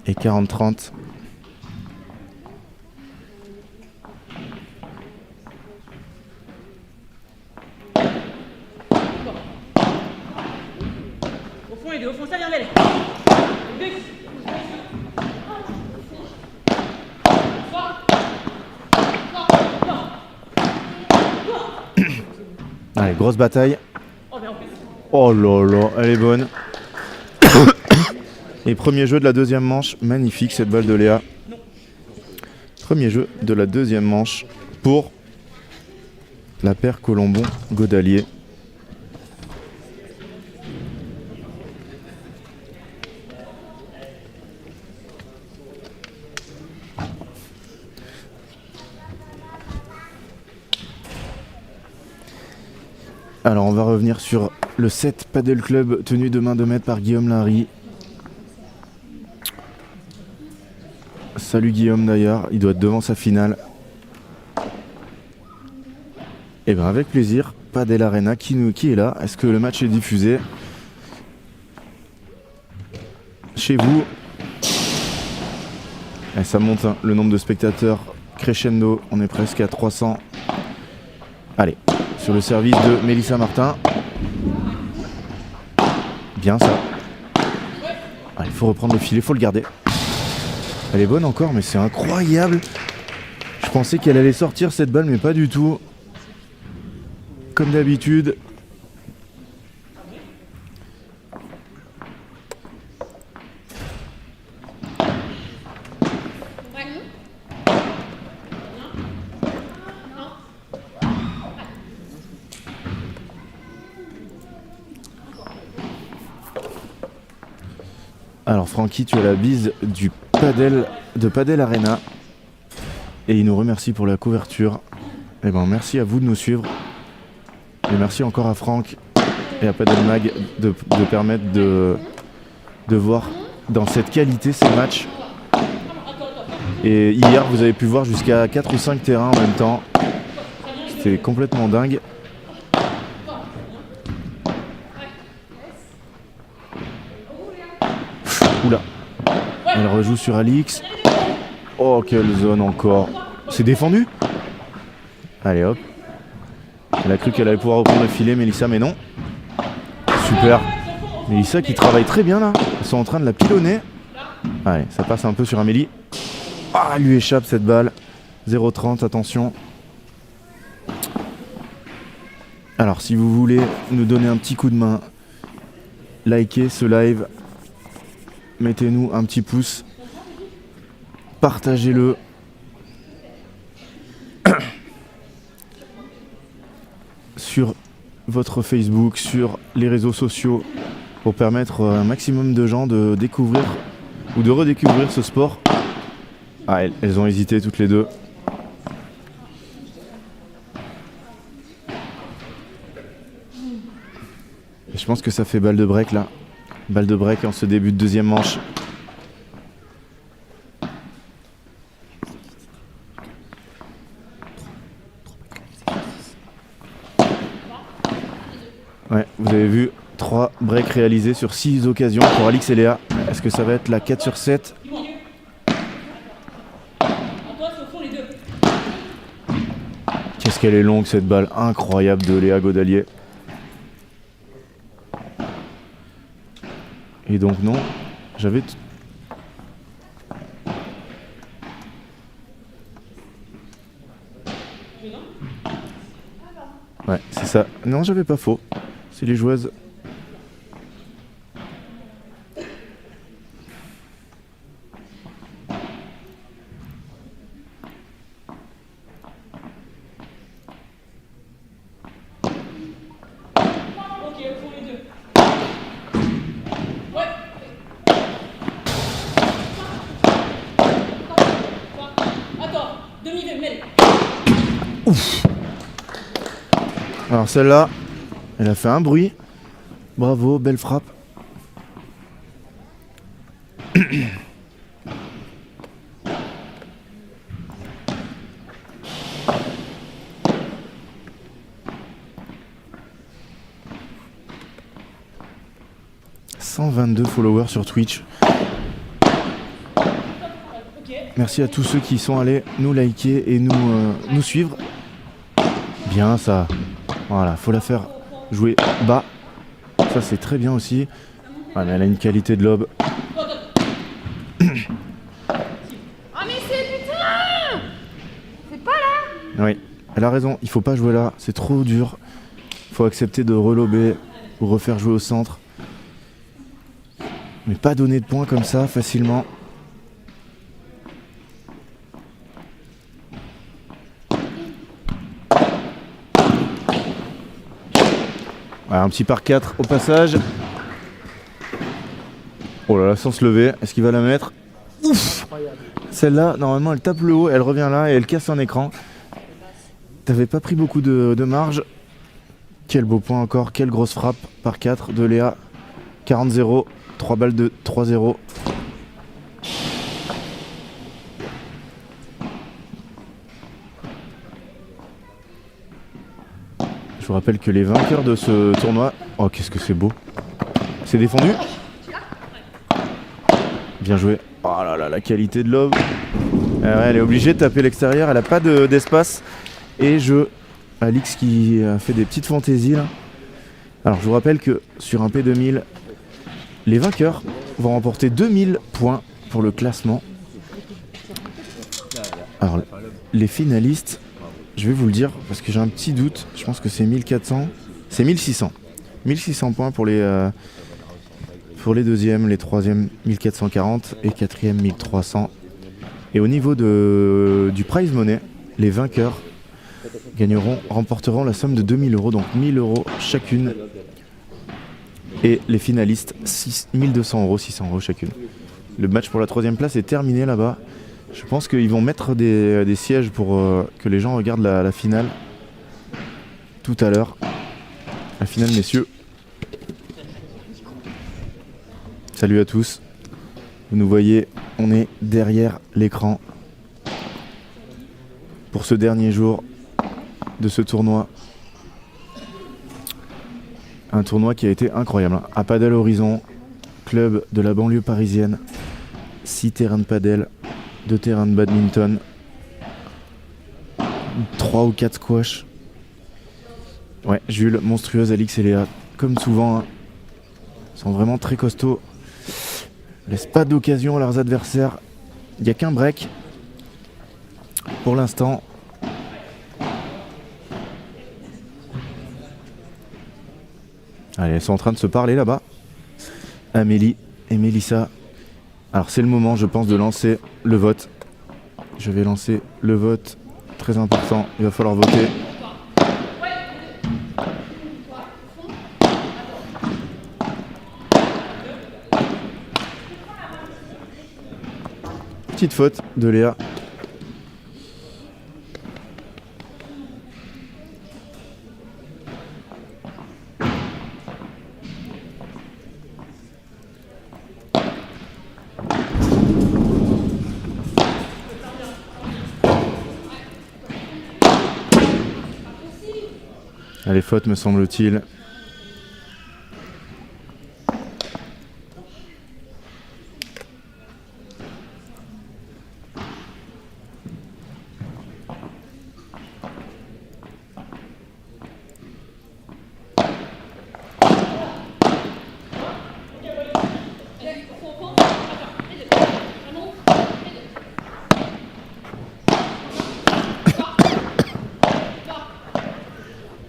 Et 40-30. Au fond, ça vient d'aller. Allez, grosse bataille. Oh là là, elle est bonne. Et premier jeu de la deuxième manche, magnifique cette balle de Léa. Premier jeu de la deuxième manche pour la paire Colombon-Godalier. Alors on va revenir sur le 7 Padel Club tenu de main de maître par Guillaume Larry. Salut Guillaume d'ailleurs, il doit être devant sa finale. Et bien avec plaisir, Padel Arena qui est là. Est-ce que le match est diffusé chez vous? Et ça monte hein, le nombre de spectateurs crescendo, on est presque à 300. Allez, sur le service de Mélissa Martin. Bien ça. Il faut reprendre le filet, il faut le garder. Elle est bonne encore, mais c'est incroyable. Je pensais qu'elle allait sortir cette balle, mais pas du tout. Comme d'habitude. Alors Francky, tu as la bise du Padel Arena et il nous remercie pour la couverture. Et ben merci à vous de nous suivre et merci encore à Franck et à Padel Mag de permettre de voir dans cette qualité ces matchs. Et hier vous avez pu voir jusqu'à 4 ou 5 terrains en même temps. C'était complètement dingue. Oula. Elle rejoue sur Alix. Oh, quelle zone encore. C'est défendu. Allez hop. Elle a cru qu'elle allait pouvoir reprendre le filet, Mélissa, mais non. Super. Mélissa qui travaille très bien là. Ils sont en train de la pilonner. Allez, ça passe un peu sur Amélie. Ah, elle lui échappe cette balle. 0,30, attention. Alors, si vous voulez nous donner un petit coup de main, likez ce live. Mettez-nous un petit pouce. Partagez-le. Sur votre Facebook, sur les réseaux sociaux, pour permettre à un maximum de gens de découvrir ou de redécouvrir ce sport. Ah, elles ont hésité toutes les deux. Et je pense que ça fait balle de break là. Balle de break en ce début de deuxième manche. Ouais, vous avez vu 3 breaks réalisés sur 6 occasions pour Alix et Léa. Est-ce que ça va être la 4 sur 7? Qu'est-ce qu'elle est longue cette balle incroyable de Léa Godalier. Et donc non, j'avais... Ouais, c'est ça. Non, j'avais pas faux. C'est les joueuses. Ouf. Alors celle-là, elle a fait un bruit. Bravo, belle frappe. « 122 followers sur Twitch. Merci à tous ceux qui sont allés nous liker et nous suivre. Bien ça. Voilà, faut la faire jouer bas. Ça c'est très bien aussi. Ouais, mais elle a une qualité de lob. Oh mais c'est putain! C'est pas là! Oui, elle a raison, il faut pas jouer là, c'est trop dur. Faut accepter de relober ou refaire jouer au centre. Mais pas donner de points comme ça facilement. Ouais, un petit par 4 au passage. Oh là là, sans se lever, est-ce qu'il va la mettre? Ouf! Celle-là, normalement, elle tape le haut, elle revient là et elle casse un écran. T'avais pas pris beaucoup de marge. Quel beau point encore, quelle grosse frappe par 4 de Léa. 40-0, 3 balles de 3-0. Je vous rappelle que les vainqueurs de ce tournoi... Oh, qu'est-ce que c'est beau. C'est défendu. Bien joué. Oh là là, la qualité de lob. Ouais, elle est obligée de taper l'extérieur, elle n'a pas d'espace. Et Alix qui a fait des petites fantaisies là. Alors je vous rappelle que sur un P2000, les vainqueurs vont remporter 2000 points pour le classement. Alors les finalistes, je vais vous le dire parce que j'ai un petit doute, je pense que c'est 1400, c'est 1600. 1600 points pour les deuxièmes, les troisièmes 1440 et quatrième 1300. Et au niveau du prize money, les vainqueurs remporteront la somme de 2000 €, donc 1000 € chacune. Et les finalistes, 1200 €, 600 € chacune. Le match pour la troisième place est terminé là-bas. Je pense qu'ils vont mettre des sièges pour que les gens regardent la finale tout à l'heure. La finale, messieurs. Salut à tous. Vous nous voyez, on est derrière l'écran pour ce dernier jour de ce tournoi. Un tournoi qui a été incroyable. À Padel Horizon, club de la banlieue parisienne. 6 terrains de padel, 2 terrains de badminton, 3 ou 4 squash. Ouais, Jules, monstrueuse, Alix et Léa, comme souvent, hein, sont vraiment très costauds. Laissent pas d'occasion à leurs adversaires. Il n'y a qu'un break pour l'instant. Allez, elles sont en train de se parler là-bas. Amélie et Mélissa. Alors c'est le moment, je pense, de lancer le vote. Je vais lancer le vote. Très important, il va falloir voter. Petite faute de Léa. Allez, faute me semble-t-il.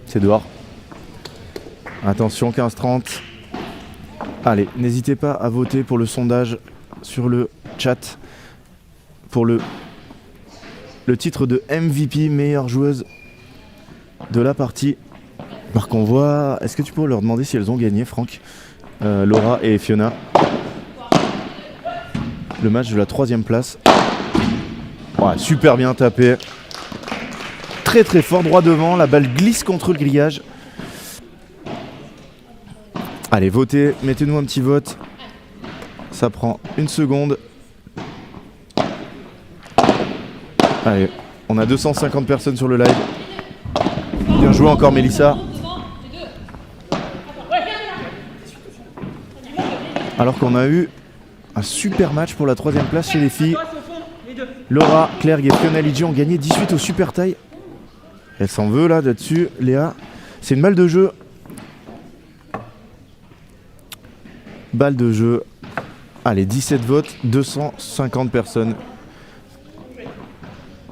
C'est dehors. Attention, 15-30. Allez, n'hésitez pas à voter pour le sondage sur le chat pour le titre de MVP, meilleure joueuse de la partie. Par qu'on voit, est-ce que tu pourrais leur demander si elles ont gagné, Franck, Laura et Fiona, le match de la 3e place. Ouais, super bien tapé. Très très fort, droit devant, la balle glisse contre le grillage. Allez, votez, mettez-nous un petit vote. Ça prend 1 seconde. Allez, on a 250 personnes sur le live. Bien joué encore, Mélissa. Alors qu'on a eu un super match pour la 3e place chez les filles. Laura, Claire et Fiona Lidji ont gagné 18 au super taille. Elle s'en veut là, là-dessus, Léa. C'est une balle de jeu. Balle de jeu. Allez, 17 votes, 250 personnes.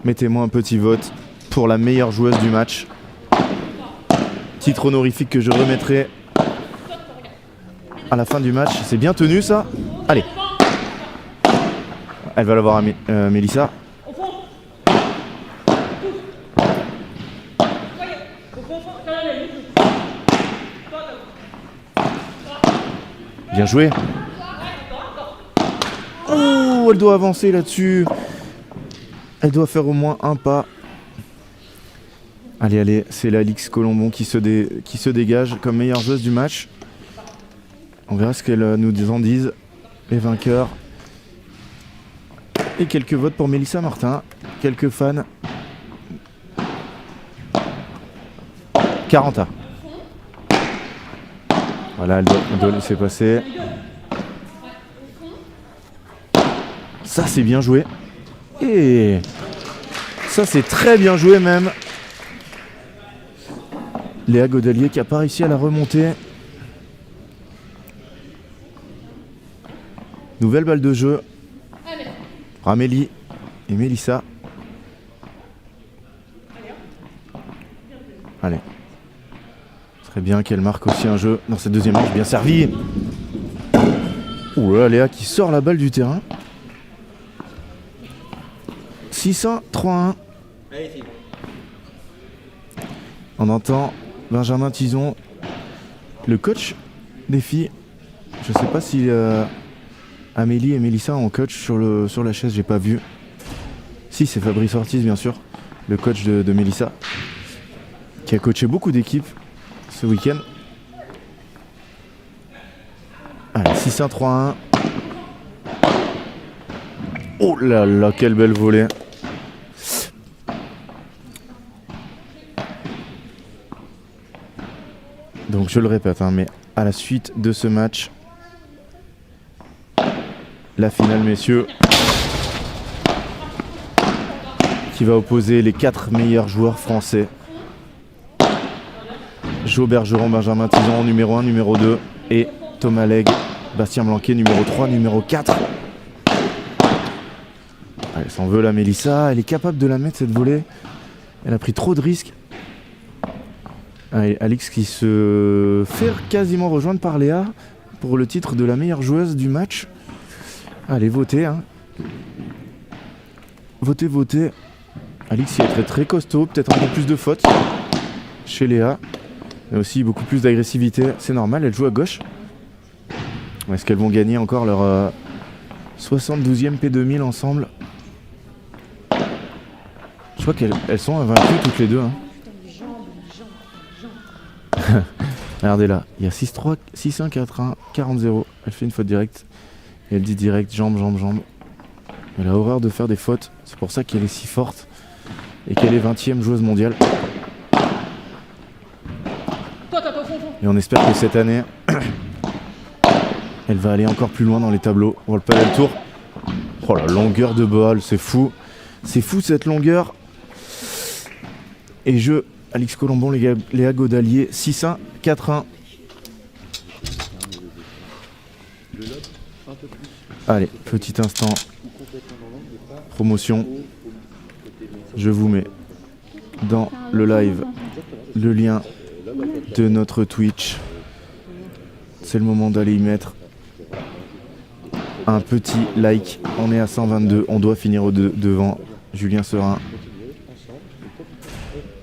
Mettez-moi un petit vote pour la meilleure joueuse du match. Titre honorifique que je remettrai à la fin du match. C'est bien tenu ça. Allez. Elle va l'avoir à Mélissa. Bien joué. Oh, elle doit avancer là-dessus. Elle doit faire au moins un pas. Allez, allez, c'est la Alix Colombon qui se dégage comme meilleure joueuse du match. On verra ce qu'elles nous en disent, les vainqueurs. Et quelques votes pour Mélissa Martin. Quelques fans. 40A. Voilà, elle doit laisser passer. Ça, c'est bien joué. Et ça, c'est très bien joué même. Léa Godelier qui n'a pas réussi à la remonter. Nouvelle balle de jeu. Amélie et Mélissa. Allez. Ce serait bien qu'elle marque aussi un jeu dans cette deuxième manche. Bien servi. Ouh là, Léa qui sort la balle du terrain. 6-1, 3-1. On entend Benjamin Tison, le coach des filles. Je sais pas si Amélie et Mélissa ont coach sur la chaise, j'ai pas vu. Si, c'est Fabrice Ortiz bien sûr, le coach de Mélissa, qui a coaché beaucoup d'équipes ce week-end. Allez, 6-1, 3-1. Oh là là, quelle belle volée. Donc je le répète, hein, mais à la suite de ce match, la finale, messieurs, qui va opposer les 4 meilleurs joueurs français. Jo Bergeron, Benjamin Tison, numéro 1, numéro 2, et Thomas Legge, Bastien Blanquet, numéro 3, numéro 4. Elle s'en veut, la Mélissa, elle est capable de la mettre, cette volée. Elle a pris trop de risques. Allez, Alix qui se fait quasiment rejoindre par Léa pour le titre de la meilleure joueuse du match. Allez, votez, hein. Votez, votez. Alix est très très costaud, peut-être un peu plus de fautes chez Léa. Mais aussi beaucoup plus d'agressivité, c'est normal, elle joue à gauche. Est-ce qu'elles vont gagner encore leur 72e P2000 ensemble? Je crois qu'elles sont invaincues toutes les deux, hein. Regardez là, il y a 6-3, 6-1, 4-1, 40-0. Elle fait une faute directe. Et elle dit direct, jambe, jambe, jambe. Elle a horreur de faire des fautes. C'est pour ça qu'elle est si forte. Et qu'elle est 20e joueuse mondiale. Et on espère que cette année, elle va aller encore plus loin dans les tableaux. On va le paddle tour. Oh la longueur de balle, c'est fou. C'est fou cette longueur. Et jeu, Alix Colombon, Léa Godalier, 6-1, 4-1. Allez, petit instant. Promotion. Je vous mets dans le live le lien de notre Twitch. C'est le moment d'aller y mettre un petit like. On est à 122, on doit finir devant Julien Serin.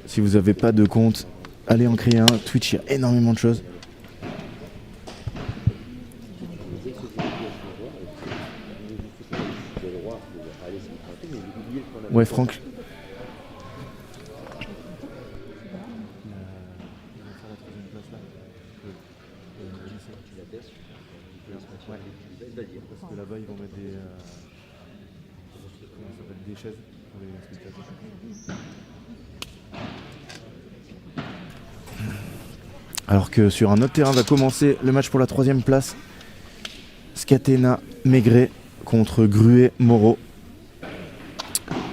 Si vous n'avez pas de compte, allez en créer un. Twitch, il y a énormément de choses. Ouais, Franck. Parce que là-bas, ils vont mettre des, des chaises pour les spectateurs. Alors que sur un autre terrain va commencer le match pour la 3e place. Scatena Maigret contre Gruet Moreau.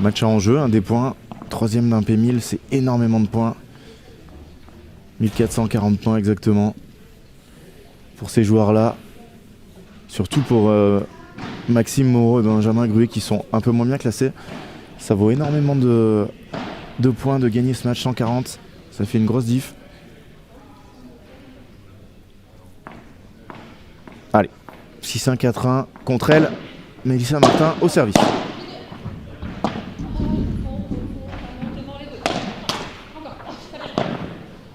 Match à enjeu, un des points. 3e d'un P1000, c'est énormément de points. 1440 points exactement pour ces joueurs-là. Surtout pour Maxime Moreau et Benjamin Gruet qui sont un peu moins bien classés. Ça vaut énormément de points de gagner ce match 140. Ça fait une grosse diff. Allez, 6-1-4-1 contre elle. Mélissa Martin au service.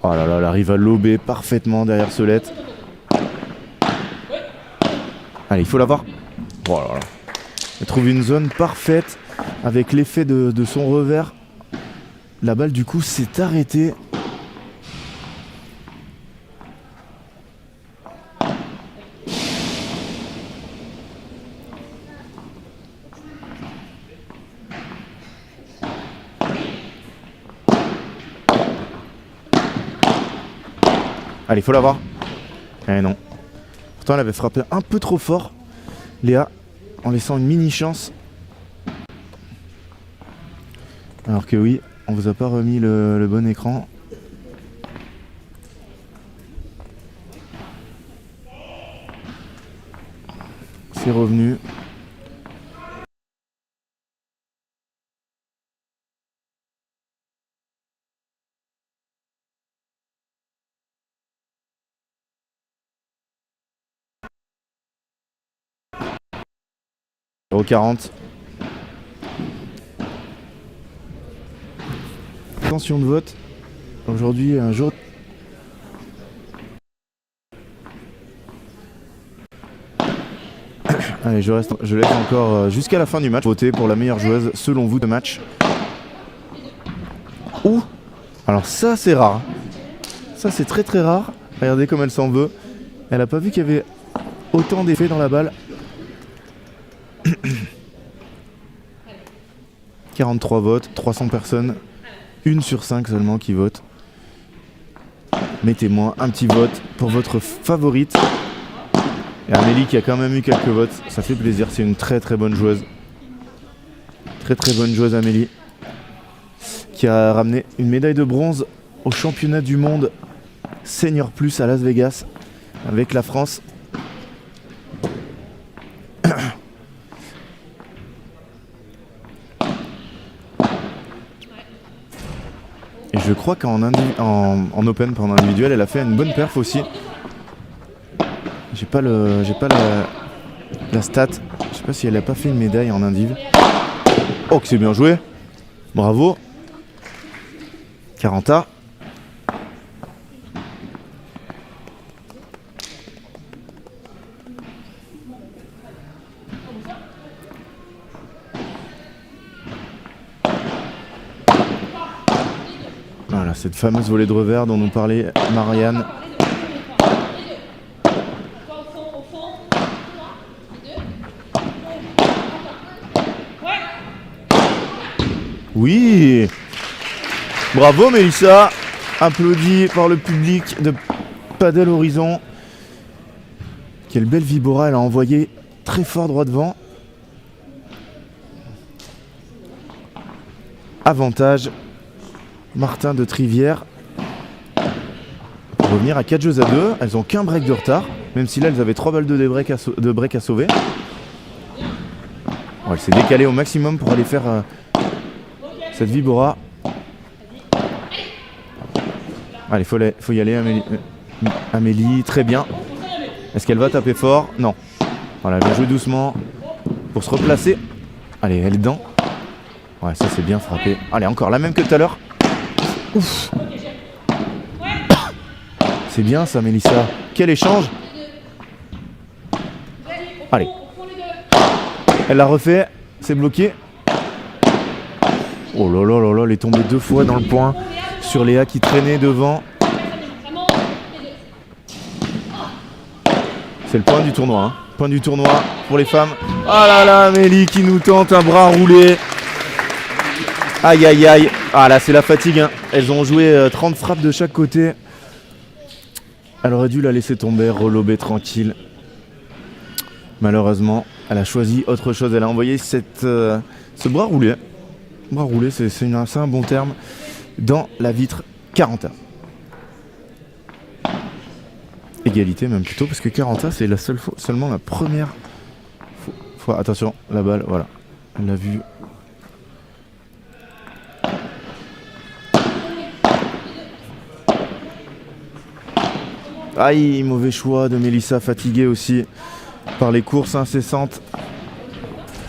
Oh là là, elle arrive à lober parfaitement derrière Solette. Allez, il faut l'avoir. Oh là là. Elle trouve une zone parfaite avec l'effet de son revers. La balle du coup s'est arrêtée. Allez, il faut l'avoir. Eh non. Pourtant, elle avait frappé un peu trop fort, Léa, en laissant une mini chance. Alors que oui, on vous a pas remis le bon écran. C'est revenu. Au 40. Attention de vote. Aujourd'hui, un jour. Allez, je laisse encore jusqu'à la fin du match voter pour la meilleure joueuse selon vous de match. Ouh. Alors ça c'est rare. Ça c'est très très rare. Regardez comme elle s'en veut. Elle a pas vu qu'il y avait autant d'effets dans la balle. 43 votes, 300 personnes, 1 sur 5 seulement qui vote. Mettez-moi un petit vote pour votre favorite. Et Amélie qui a quand même eu quelques votes, ça fait plaisir, c'est une très très bonne joueuse. Très très bonne joueuse Amélie. Qui a ramené une médaille de bronze au championnat du monde Senior Plus à Las Vegas avec la France. Et je crois qu'en open, pendant individuel, elle a fait une bonne perf aussi. J'ai pas la stat. Je sais pas si elle a pas fait une médaille en indiv. Oh, que c'est bien joué. Bravo. Caranta. Voilà, cette fameuse volée de revers dont nous parlait Marianne. Oui. Bravo Mélissa, applaudie par le public de Padel Horizon. Quelle belle vibora, elle a envoyé très fort droit devant. Avantage, Martin de Trivière. Pour revenir à 4 jeux à 2, elles ont qu'un break de retard, même si là elles avaient 3 balles de break à sauver. Bon, elle s'est décalée au maximum pour aller faire cette vibora. Allez, faut y aller Amélie, très bien. Est-ce qu'elle va taper fort? Non. Voilà, elle va jouer doucement pour se replacer. Allez, elle est dedans. Ouais, ça c'est bien frappé. Allez, encore la même que tout à l'heure. Ouf. C'est bien ça, Mélissa. Quel échange. Allez. Elle l'a refait. C'est bloqué. Oh là là là là, elle est tombée 2 fois dans le point. Sur Léa qui traînait devant. C'est le point du tournoi. Hein. Point du tournoi pour les femmes. Ah là là, Amélie qui nous tente un bras roulé. Aïe aïe aïe. Ah là, c'est la fatigue. Hein. Elles ont joué 30 frappes de chaque côté. Elle aurait dû la laisser tomber, relober tranquille. Malheureusement, elle a choisi autre chose. Elle a envoyé ce bras roulé. Bras roulé, c'est un bon terme. Dans la vitre 40. Égalité même plutôt, parce que 40 c'est la seule fois, seulement la première fois. Attention, la balle, voilà. Elle l'a vu. Aïe, mauvais choix de Mélissa, fatiguée aussi par les courses incessantes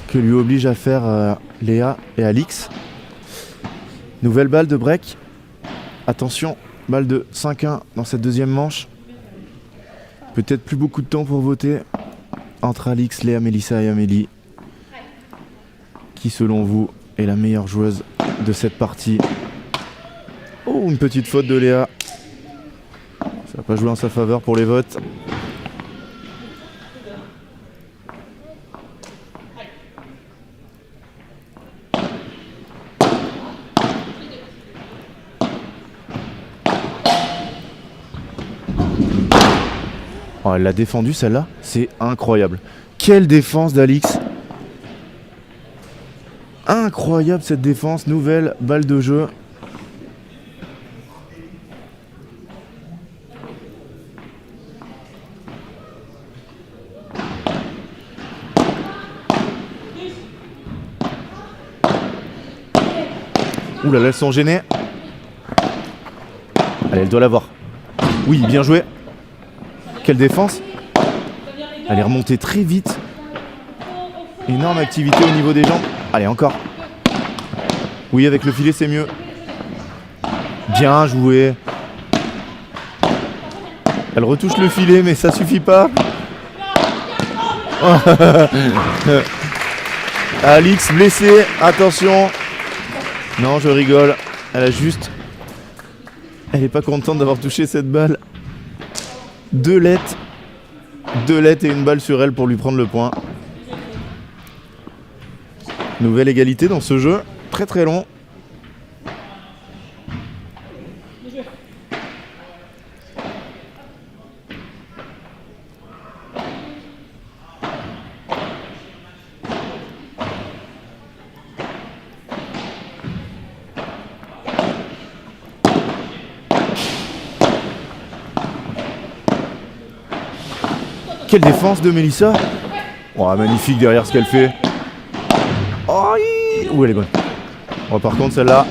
que lui oblige à faire Léa et Alix. Nouvelle balle de break. Attention, balle de 5-1 dans cette deuxième manche. Peut-être plus beaucoup de temps pour voter entre Alix, Léa, Mélissa et Amélie. Qui selon vous est la meilleure joueuse de cette partie? Oh, une petite faute de Léa. Ça n'a pas joué en sa faveur pour les votes. Oh, elle l'a défendu celle-là, c'est incroyable. Quelle défense d'Alix. Incroyable cette défense, nouvelle balle de jeu. Ouh là là, elles sont gênées. Allez, elle doit l'avoir. Oui, bien joué. Quelle défense. Elle est remontée très vite. Énorme activité au niveau des jambes. Allez, encore. Oui, avec le filet, c'est mieux. Bien joué. Elle retouche le filet, mais ça suffit pas. Alix blessée. Attention. Non, je rigole. Elle a juste... Elle est pas contente d'avoir touché cette balle. 2 lettres et une balle sur elle pour lui prendre le point. Nouvelle égalité dans ce jeu. Très très long. quelle défense de Mélissa. Oh, magnifique derrière ce qu'elle fait. Oh, elle est bonne. Oh, par contre, celle-là,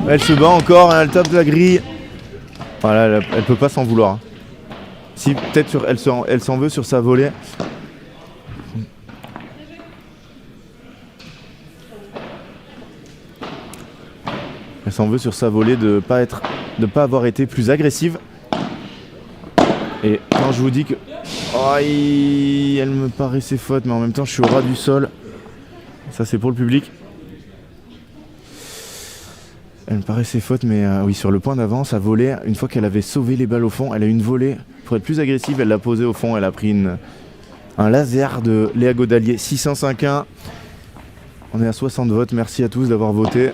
elle se bat encore, hein, elle tape la grille. Voilà, elle peut pas s'en vouloir. Hein. Si, peut-être elle s'en veut sur sa volée. Elle s'en veut sur sa volée de pas avoir été plus agressive. Et quand je vous dis que elle me paraissait faute, mais en même temps je suis au ras du sol. Ça c'est pour le public. Elle me paraissait faute, mais oui, sur le point d'avance, à voler. Une fois qu'elle avait sauvé les balles au fond, elle a eu une volée pour être plus agressive. Elle l'a posée au fond. Elle a pris un laser de Léa Godalier. 605-1. On est à 60 votes. Merci à tous d'avoir voté.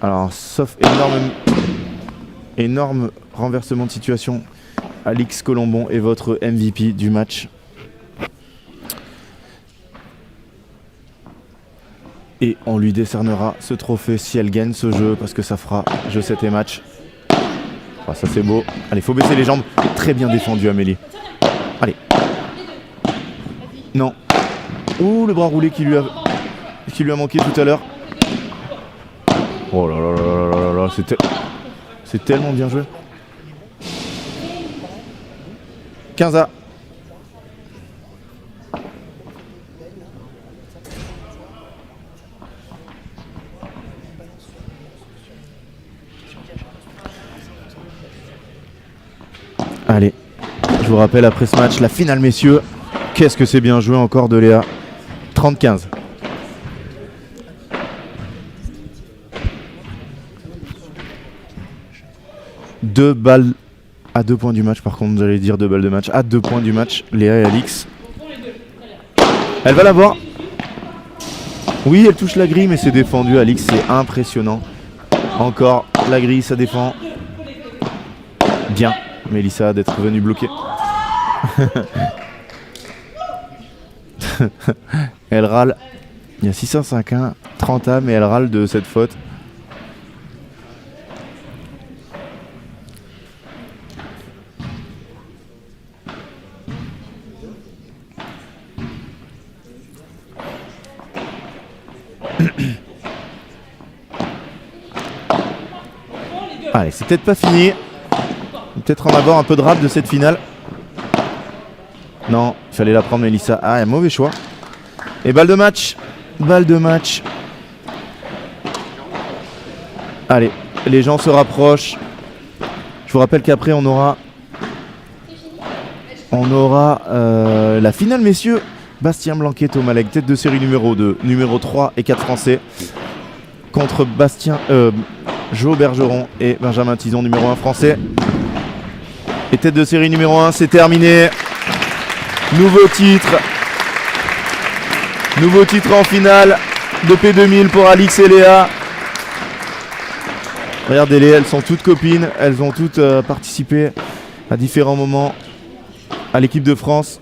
Alors, sauf énorme renversement de situation, Alix Colombon est votre MVP du match. Et on lui décernera ce trophée si elle gagne ce jeu, parce que ça fera jeu 7 et match. Oh, ça c'est beau. Allez, faut baisser les jambes. Très bien défendu, Amélie. Allez. Non. Ouh, le bras roulé qui lui a manqué tout à l'heure. Oh là là là là là là, c'est tellement bien joué. 15-A. Allez, je vous rappelle après ce match, la finale messieurs. Qu'est-ce que c'est bien joué encore de Léa. 30-15. Deux balles à 2 points du match, par contre, j'allais dire 2 balles de match. À 2 points du match, Léa et Alix. Elle va l'avoir. Oui, elle touche la grille, mais c'est défendu. Alix, c'est impressionnant. Encore, la grille, ça défend. Bien, Mélissa, d'être venue bloquer. Elle râle. Il y a 605-1, 30A, mais elle râle de cette faute. Allez, c'est peut-être pas fini. Peut-être en avoir un peu de rap de cette finale. Non, il fallait la prendre Mélissa. Ah, un mauvais choix. Et balle de match. Balle de match. Allez, les gens se rapprochent. Je vous rappelle qu'après on aura la finale messieurs. Bastien Blanquet, Thomas Legge, tête de série numéro 2, numéro 3 et 4 français. Contre Jo Bergeron et Benjamin Tison, numéro 1 français. Et tête de série numéro 1, c'est terminé. Nouveau titre en finale de P2000 pour Alix et Léa. Regardez-les, elles sont toutes copines. Elles ont toutes participé à différents moments à l'équipe de France.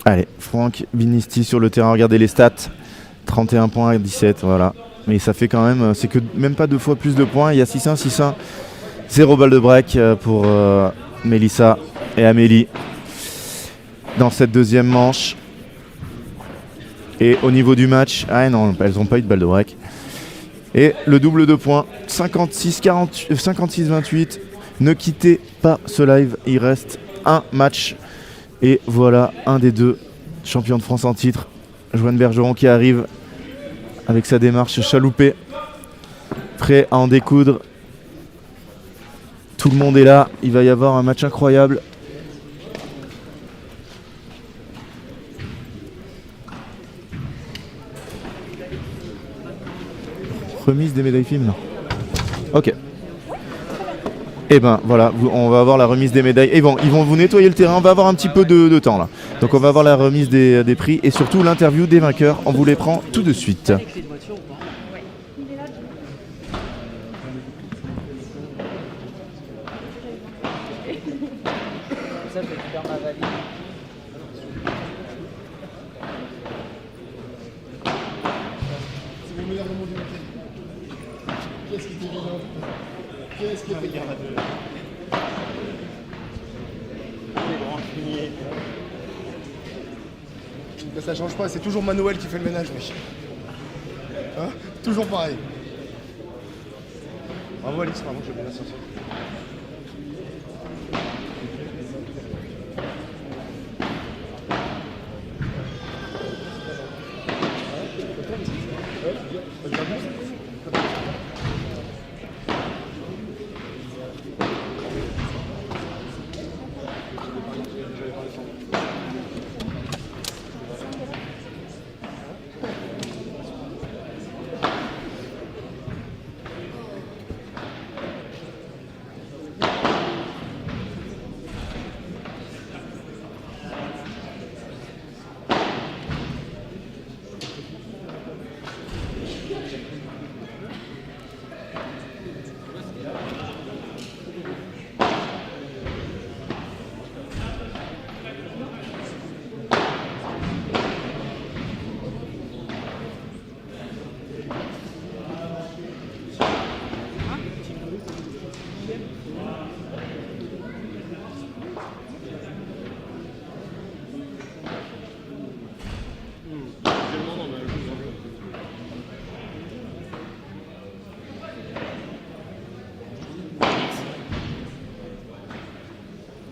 Allez, Franck Binisti sur le terrain, regardez les stats. 31 points à 17, voilà. Mais ça fait quand même, c'est que même pas 2 fois plus de points. Il y a 6-1, 6-1. 0 balle de break pour Mélissa et Amélie dans cette deuxième manche. Et au niveau du match, ah non, elles n'ont pas eu de balle de break. Et le double de points, 56-28. Ne quittez pas ce live, il reste un match. Et voilà un des 2 champions de France en titre, Joanne Bergeron, qui arrive avec sa démarche chaloupée, prêt à en découdre. Tout le monde est là, il va y avoir un match incroyable. Remise des médailles films, non. Ok. Et ben voilà, on va avoir la remise des médailles. Et bon, ils vont vous nettoyer le terrain, on va avoir un petit peu de temps là. Donc on va avoir la remise des prix et surtout l'interview des vainqueurs. On vous les prend tout de suite. Là, ça change pas, c'est toujours Manoël qui fait le ménage, mec. Hein? Toujours pareil. Bravo Alix, vraiment, je vais bien sortir.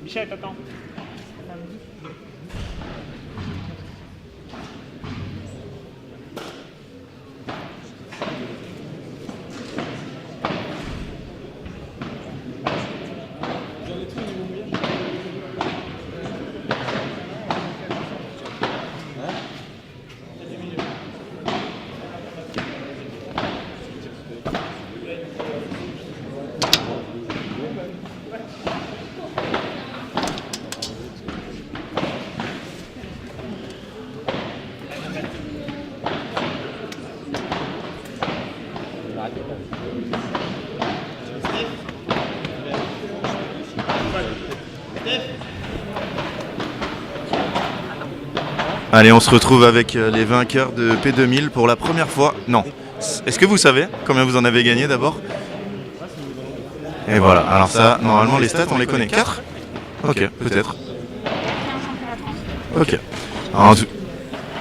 Michel, t'attends. Allez, on se retrouve avec les vainqueurs de P2000 pour la première fois. Non. Est-ce que vous savez combien vous en avez gagné d'abord? Et voilà. Alors ça, normalement, les stats, on les connaît. 4 ? Ok, peut-être. Ok.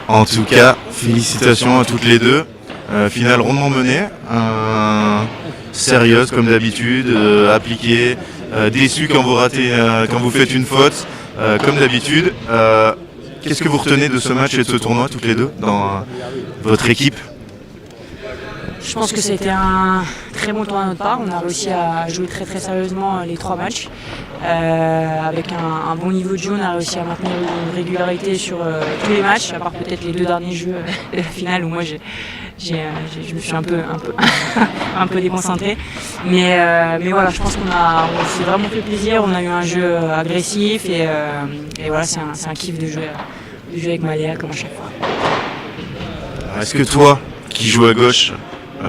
En tout cas, félicitations à toutes les deux. Finale rondement menée. Sérieuse comme d'habitude, appliquée. Déçue quand vous ratez, quand vous faites une faute, comme d'habitude. Qu'est-ce que vous retenez de ce match et de ce tournoi, toutes les deux, dans votre équipe? Je pense que c'était un très bon tournoi de notre part. On a réussi à jouer très très sérieusement les 3 matchs. Avec un bon niveau de jeu, on a réussi à maintenir une régularité sur tous les matchs, à part peut-être les 2 derniers jeux de la finale où moi je me suis un peu déconcentré. Mais voilà, je pense on s'est vraiment fait plaisir. On a eu un jeu agressif et voilà, c'est un kiff de jouer avec Maléa comme à chaque fois. Est-ce que toi, qui joues à gauche,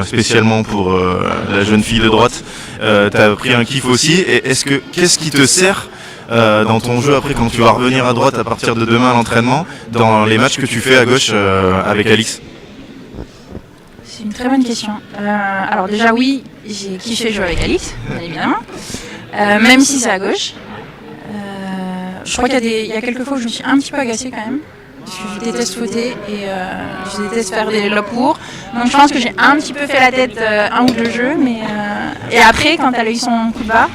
spécialement pour la jeune fille de droite, t'as pris un kiff aussi? Et qu'est-ce qui te sert dans ton jeu après quand tu vas revenir à droite à partir de demain à l'entraînement, dans les matchs que tu fais à gauche avec Alix? C'est une très bonne question. Alors déjà oui, j'ai kiffé jouer avec Alix, bien évidemment, même si c'est à gauche. Je crois qu'il y a quelques fois où je me suis un petit peu agacée quand même, parce que je déteste fauter et je déteste faire des lobes courts. Donc je pense que j'ai un petit peu fait la tête un ou 2 jeux, mais et après quand elle a eu son coup de barre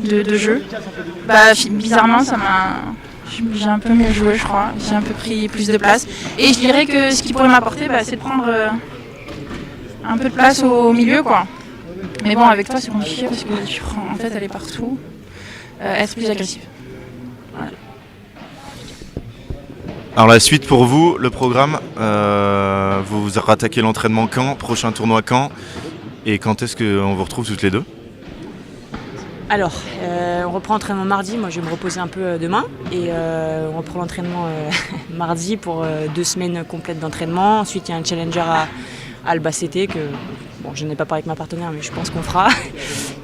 de jeu, bizarrement j'ai un peu mieux joué, je crois. J'ai un peu pris plus de place et je dirais que ce qui pourrait m'apporter, c'est de prendre un peu de place au milieu, quoi. Mais bon, avec toi c'est compliqué parce que tu prends, en fait elle est partout. Être plus agressive. Voilà. Alors la suite pour vous, le programme, vous rattaquez l'entraînement quand? Prochain tournoi quand? Et quand est-ce qu'on vous retrouve toutes les deux? Alors, on reprend l'entraînement mardi. Moi, je vais me reposer un peu demain. Et on reprend l'entraînement mardi pour 2 semaines complètes d'entraînement. Ensuite, il y a un challenger à Albacete que je n'ai pas parlé avec ma partenaire, mais je pense qu'on fera.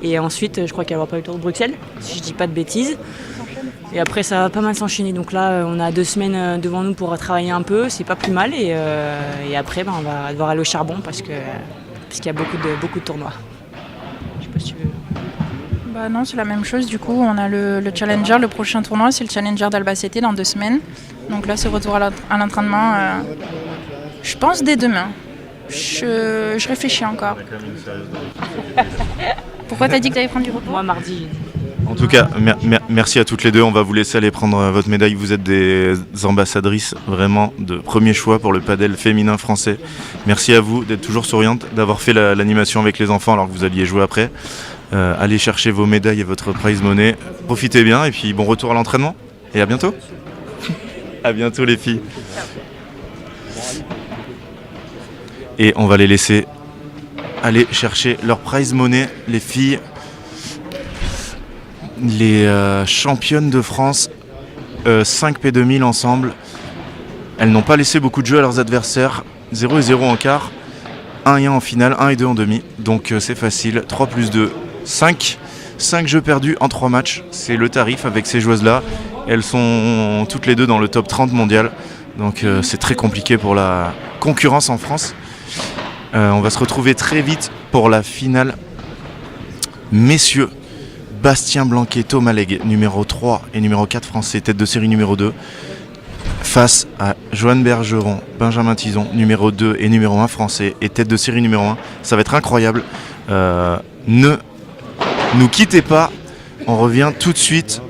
Et ensuite, je crois qu'il y aura pas le Tour de Bruxelles, si je dis pas de bêtises. Et après, ça va pas mal s'enchaîner. Donc là, on a 2 semaines devant nous pour travailler un peu. C'est pas plus mal. Et après, on va devoir aller au charbon parce qu'il y a beaucoup de tournois. Je sais pas si tu veux. Bah non, c'est la même chose. Du coup, on a le Challenger. Le prochain tournoi, c'est le Challenger d'Albacete dans 2 semaines. Donc là, c'est retour à l'entraînement. Je pense dès demain. Je réfléchis encore. Pourquoi t'as dit que t'allais prendre du repos? Moi, mardi. En tout cas, merci à toutes les deux. On va vous laisser aller prendre votre médaille. Vous êtes des ambassadrices vraiment de premier choix pour le padel féminin français. Merci à vous d'être toujours souriante, d'avoir fait l'animation avec les enfants alors que vous alliez jouer après. Allez chercher vos médailles et votre prize money. Profitez bien et puis bon retour à l'entraînement. Et à bientôt. À bientôt les filles. Et on va les laisser aller chercher leur prize money, les filles. Les championnes de France 5 P2000 ensemble. Elles n'ont pas laissé beaucoup de jeux à leurs adversaires. 0 et 0 en quart, 1 et 1 en finale, 1 et 2 en demi. Donc c'est facile, 3 plus 2, 5. 5 jeux perdus en 3 matchs. C'est le tarif avec ces joueuses-là. Elles sont toutes les deux dans le top 30 mondial. Donc c'est très compliqué pour la concurrence en France. On va se retrouver très vite pour la finale. Messieurs, Bastien Blanquet, Thomas Legge, numéro 3 et numéro 4 français, tête de série numéro 2, face à Joanne Bergeron, Benjamin Tison, numéro 2 et numéro 1 français, et tête de série numéro 1. Ça va être incroyable. Ne nous quittez pas, on revient tout de suite.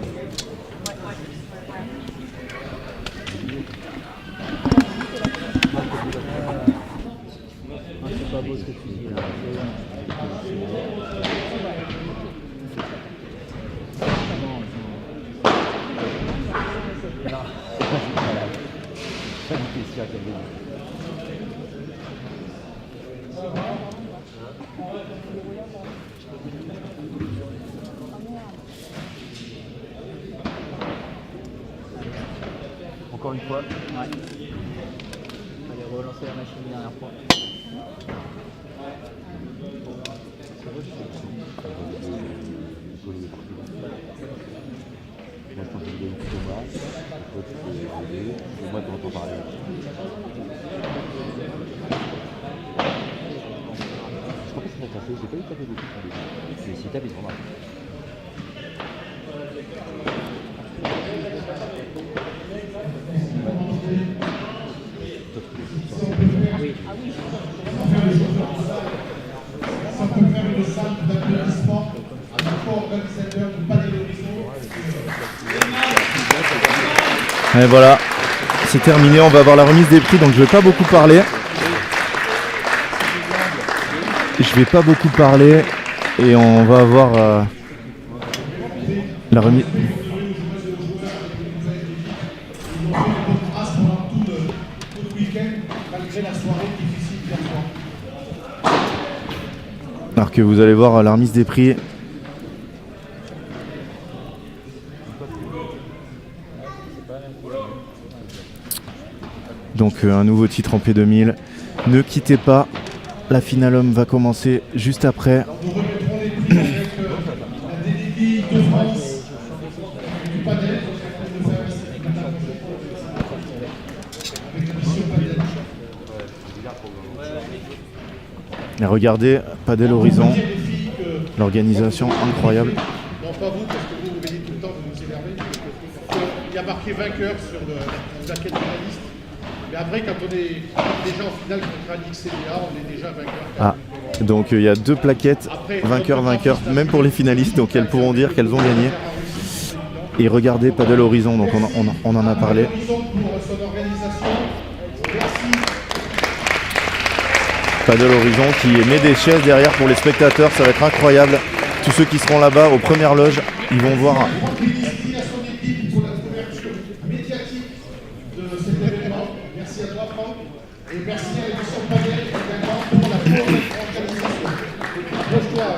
Encore une fois. Ouais. Allez, relancer la machine une dernière fois. Moi, je pense que je vais beaucoup Thomas. Toi, tu peux aider. Et moi, tu entends parler. Je crois que c'est très café. J'ai pas eu de café beaucoup pour les. Mais si t'as, ils sont mal. Et voilà, c'est terminé, on va avoir la remise des prix, donc je vais pas beaucoup parler. Et on va avoir la remise. Alors que vous allez voir la remise des prix. Donc un nouveau titre en P2000. Ne quittez pas, la finale homme va commencer juste après. Et regardez, Padel Horizon, l'organisation incroyable. Non, pas vous, parce que vous venez tout le temps, vous nous énervez. Il y a marqué vainqueur sur la quête finaliste. Mais après, quand on est déjà en finale contre Alix CDA, on est déjà vainqueur. Ah, donc il y a 2 plaquettes, vainqueur, même pour les finalistes, donc elles pourront dire qu'elles ont gagné. Et regardez Padel Horizon, donc on en a parlé. Padel Horizon qui met des chaises derrière pour les spectateurs, ça va être incroyable. Tous ceux qui seront là-bas aux premières loges, ils vont voir. Merci à toi, Franck. Et merci à l'émission Padel également pour la organisation. Pose-toi.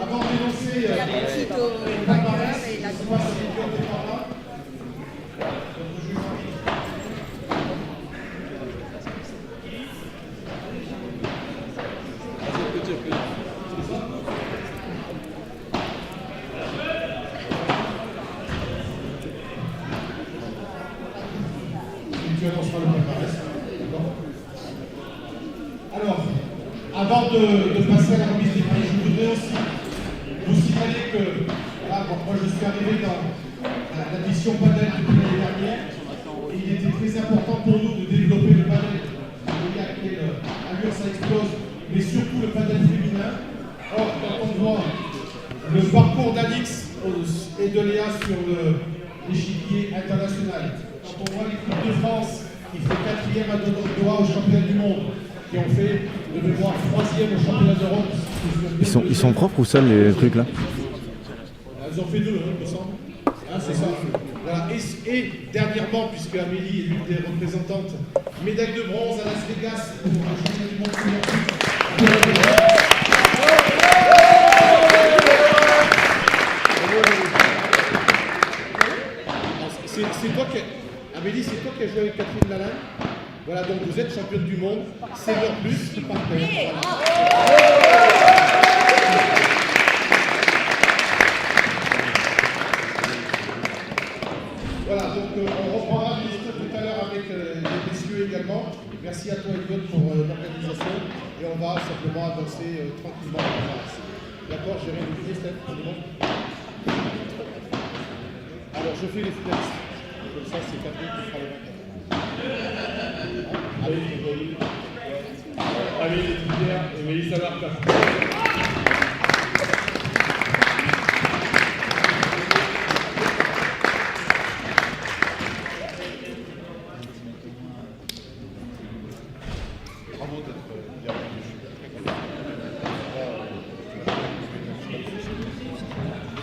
Avant d'énoncer le palmarès, je ne sais pas si tu es par là. Tu annonceras le palmarès. Alors, avant de passer à la remise des aussi vous signaler que là, bon, moi je suis arrivé dans la mission padel depuis l'année dernière et il était très important pour nous de développer le padel. Vous voyez à quelle allure ça explose, mais surtout le padel féminin. Or, quand on voit le parcours d'Alix et de Léa sur l'échiquier international, quand on voit l'équipe de France qui fait 4e à Doha au championnat du monde, qui ont fait de mémoire 3e au championnat d'Europe. Ils sont propres ou sales les trucs là? Ils ont fait 2, il me semble. Hein, c'est ça. Voilà. Et dernièrement, puisque Amélie est l'une des représentantes, médaille de bronze à Las Vegas pour un championnat du monde senior. C'est toi qui Amélie, c'est toi qui as joué avec Catherine Lalanne. Voilà, donc vous êtes championne du monde, senior plus, par terre. Voilà, donc on reprendra le discours tout à l'heure avec les messieurs également. Merci à toi Eliott pour l'organisation et on va simplement avancer tranquillement. D'accord, j'ai rien oublié, Steph, c'est bon. Alors je fais les finalistes. Comme ça, c'est Catherine qui fera les 24. Amélie Létivière et Mélissa Martin. Bravo d'être bien venu.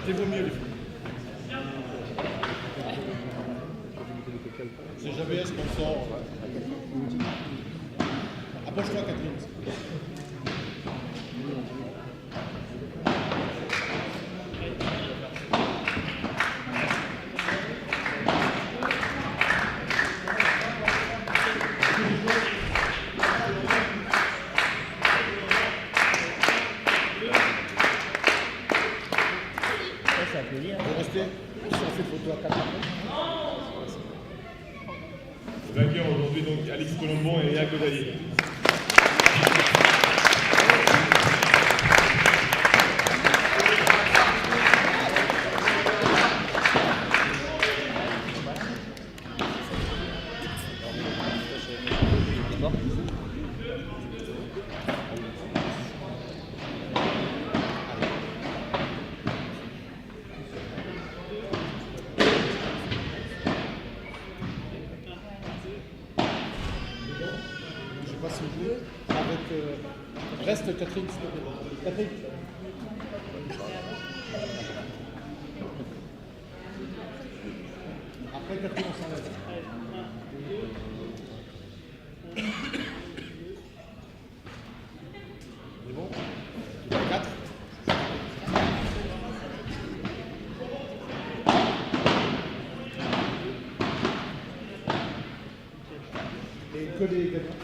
C'était vaut mieux les filles. C'est jamais un sponsor. Approche-toi, Catherine. Vous restez, si on fait photo à 4 ans. Vainqueur aujourd'hui, donc Alix Colombon et Léa Godalier. Je sais pas si vous avec reste Catherine, s'il te plaît. Catherine. Après Catherine, on s'enlève. C'est bon 4. Et coller également.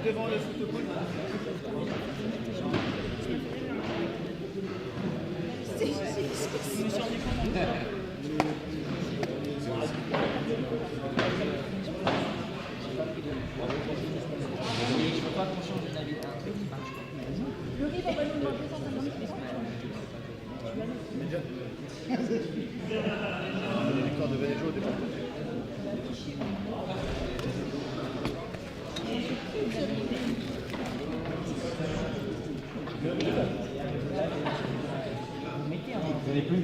devant le photopole. Je veux pas qu'on change d'avis. Un truc qui marche. Le riz, on va nous demander 150 000 Les victoires de Venejo au départ. Vous mettez un. Vous n'avez plus.